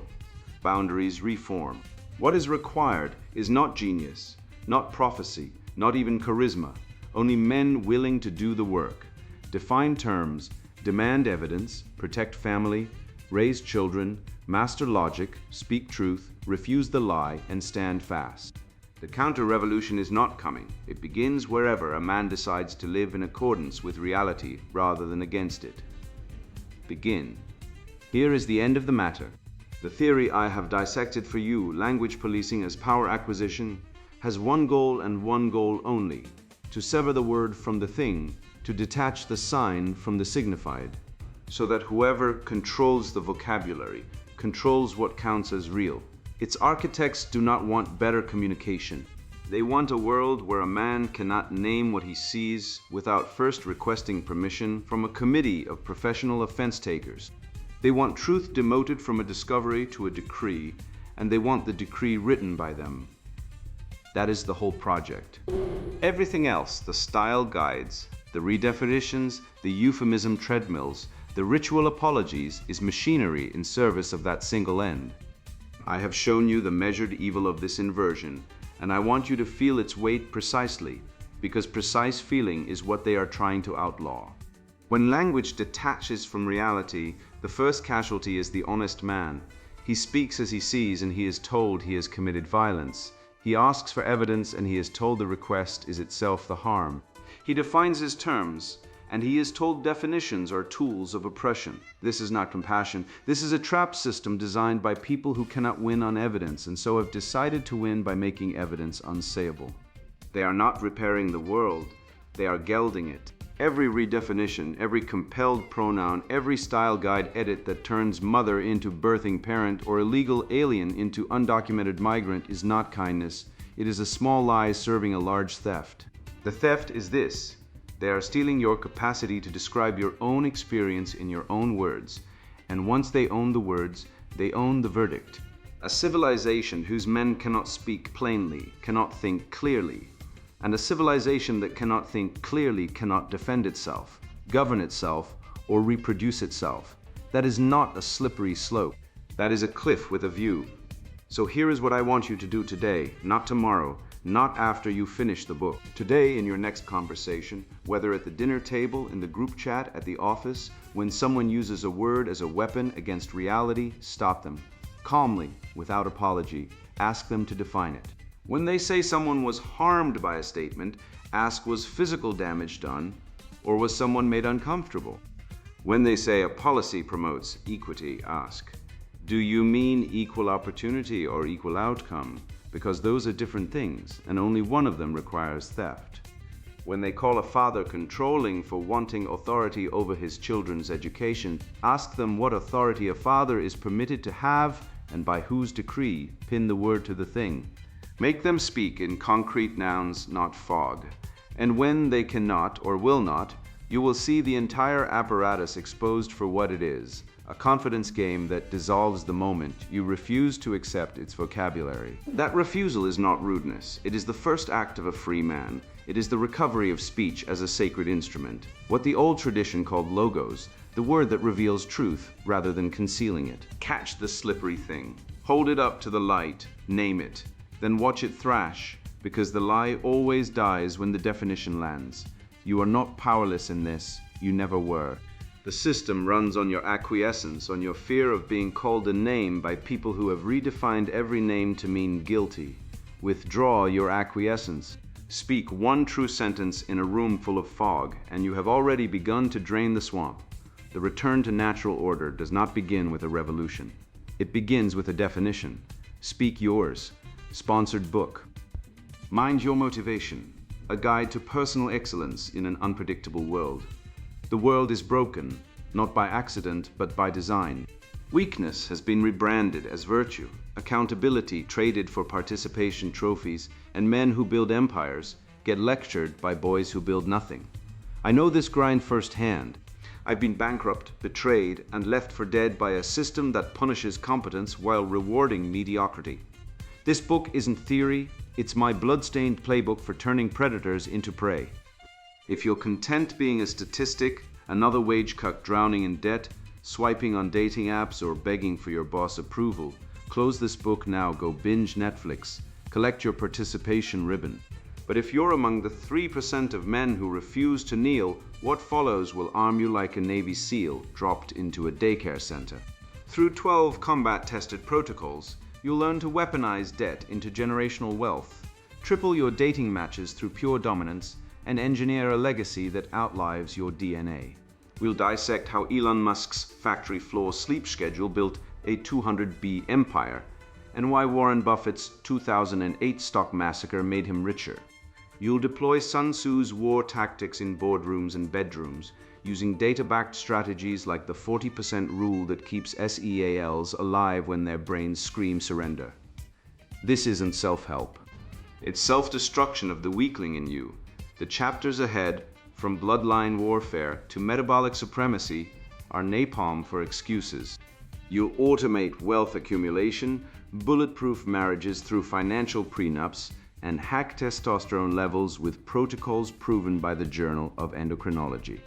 boundaries reform. What is required is not genius, not prophecy, not even charisma, only men willing to do the work. Define terms, demand evidence, protect family, raise children, master logic, speak truth, refuse the lie, and stand fast. The counter-revolution is not coming. It begins wherever a man decides to live in accordance with reality rather than against it. Begin. Here is the end of the matter. The theory I have dissected for you, language policing as power acquisition, has one goal and one goal only: to sever the word from the thing, to detach the sign from the signified, so that whoever controls the vocabulary controls what counts as real. Its architects do not want better communication. They want a world where a man cannot name what he sees without first requesting permission from a committee of professional offense takers. They want truth demoted from a discovery to a decree, and they want the decree written by them. That is the whole project. Everything else, the style guides, the redefinitions, the euphemism treadmills, the ritual apologies, is machinery in service of that single end. I have shown you the measured evil of this inversion, and I want you to feel its weight precisely, because precise feeling is what they are trying to outlaw. When language detaches from reality, the first casualty is the honest man. He speaks as he sees, and he is told he has committed violence. He asks for evidence, and he is told the request is itself the harm. He defines his terms, and he is told definitions are tools of oppression. This is not compassion. This is a trap system designed by people who cannot win on evidence, and so have decided to win by making evidence unsayable. They are not repairing the world, they are gelding it. Every redefinition, every compelled pronoun, every style guide edit that turns mother into birthing parent or illegal alien into undocumented migrant is not kindness. It is a small lie serving a large theft. The theft is this: they are stealing your capacity to describe your own experience in your own words, and once they own the words, they own the verdict. A civilization whose men cannot speak plainly, cannot think clearly, and a civilization that cannot think clearly cannot defend itself, govern itself, or reproduce itself. That is not a slippery slope. That is a cliff with a view. So here is what I want you to do today, not tomorrow, not after you finish the book. Today, in your next conversation, whether at the dinner table, in the group chat, at the office, when someone uses a word as a weapon against reality, stop them. Calmly, without apology, ask them to define it. When they say someone was harmed by a statement, ask, was physical damage done, or was someone made uncomfortable? When they say a policy promotes equity, ask, do you mean equal opportunity or equal outcome? Because those are different things, and only one of them requires theft. When they call a father controlling for wanting authority over his children's education, ask them what authority a father is permitted to have and by whose decree. Pin the word to the thing. Make them speak in concrete nouns, not fog. And when they cannot or will not, you will see the entire apparatus exposed for what it is, a confidence game that dissolves the moment you refuse to accept its vocabulary. That refusal is not rudeness. It is the first act of a free man. It is the recovery of speech as a sacred instrument. What the old tradition called logos, the word that reveals truth rather than concealing it. Catch the slippery thing. Hold it up to the light. Name it. Then watch it thrash, because the lie always dies when the definition lands. You are not powerless in this. You never were. The system runs on your acquiescence, on your fear of being called a name by people who have redefined every name to mean guilty. Withdraw your acquiescence. Speak one true sentence in a room full of fog, and you have already begun to drain the swamp. The return to natural order does not begin with a revolution. It begins with a definition. Speak yours. Sponsored book. Mind Your Motivation. A guide to personal excellence in an unpredictable world. The world is broken, not by accident, but by design. Weakness has been rebranded as virtue, accountability traded for participation trophies, and men who build empires get lectured by boys who build nothing. I know this grind firsthand. I've been bankrupt, betrayed, and left for dead by a system that punishes competence while rewarding mediocrity. This book isn't theory, it's my blood-stained playbook for turning predators into prey. If you're content being a statistic, another wage cut drowning in debt, swiping on dating apps, or begging for your boss approval, close this book now, go binge Netflix, collect your participation ribbon. But if you're among the 3% of men who refuse to kneel, what follows will arm you like a Navy SEAL dropped into a daycare center. Through 12 combat-tested protocols, you'll learn to weaponize debt into generational wealth, triple your dating matches through pure dominance, and engineer a legacy that outlives your DNA. We'll dissect how Elon Musk's factory floor sleep schedule built a 200B empire, and why Warren Buffett's 2008 stock massacre made him richer. You'll deploy Sun Tzu's war tactics in boardrooms and bedrooms, using data-backed strategies like the 40% rule that keeps SEALs alive when their brains scream surrender. This isn't self-help. It's self-destruction of the weakling in you. The chapters ahead, from bloodline warfare to metabolic supremacy, are napalm for excuses. You'll automate wealth accumulation, bulletproof marriages through financial prenups, and hack testosterone levels with protocols proven by the Journal of Endocrinology.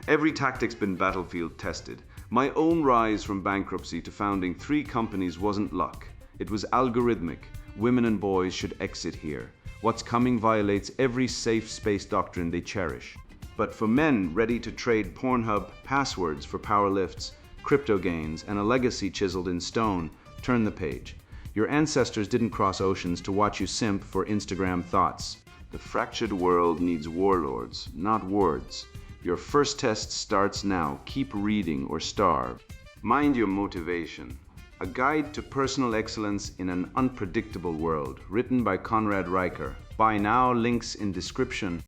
Every tactic's been battlefield tested. My own rise from bankruptcy to founding 3 companies wasn't luck. It was algorithmic. Women and boys should exit here. What's coming violates every safe space doctrine they cherish. But for men ready to trade Pornhub passwords for power lifts, crypto gains, and a legacy chiseled in stone, turn the page. Your ancestors didn't cross oceans to watch you simp for Instagram thoughts. The fractured world needs warlords, not words. Your first test starts now. Keep reading or starve. Mind Your Motivation. A Guide to Personal Excellence in an Unpredictable World, written by Conrad Rigor. Buy now, links in description.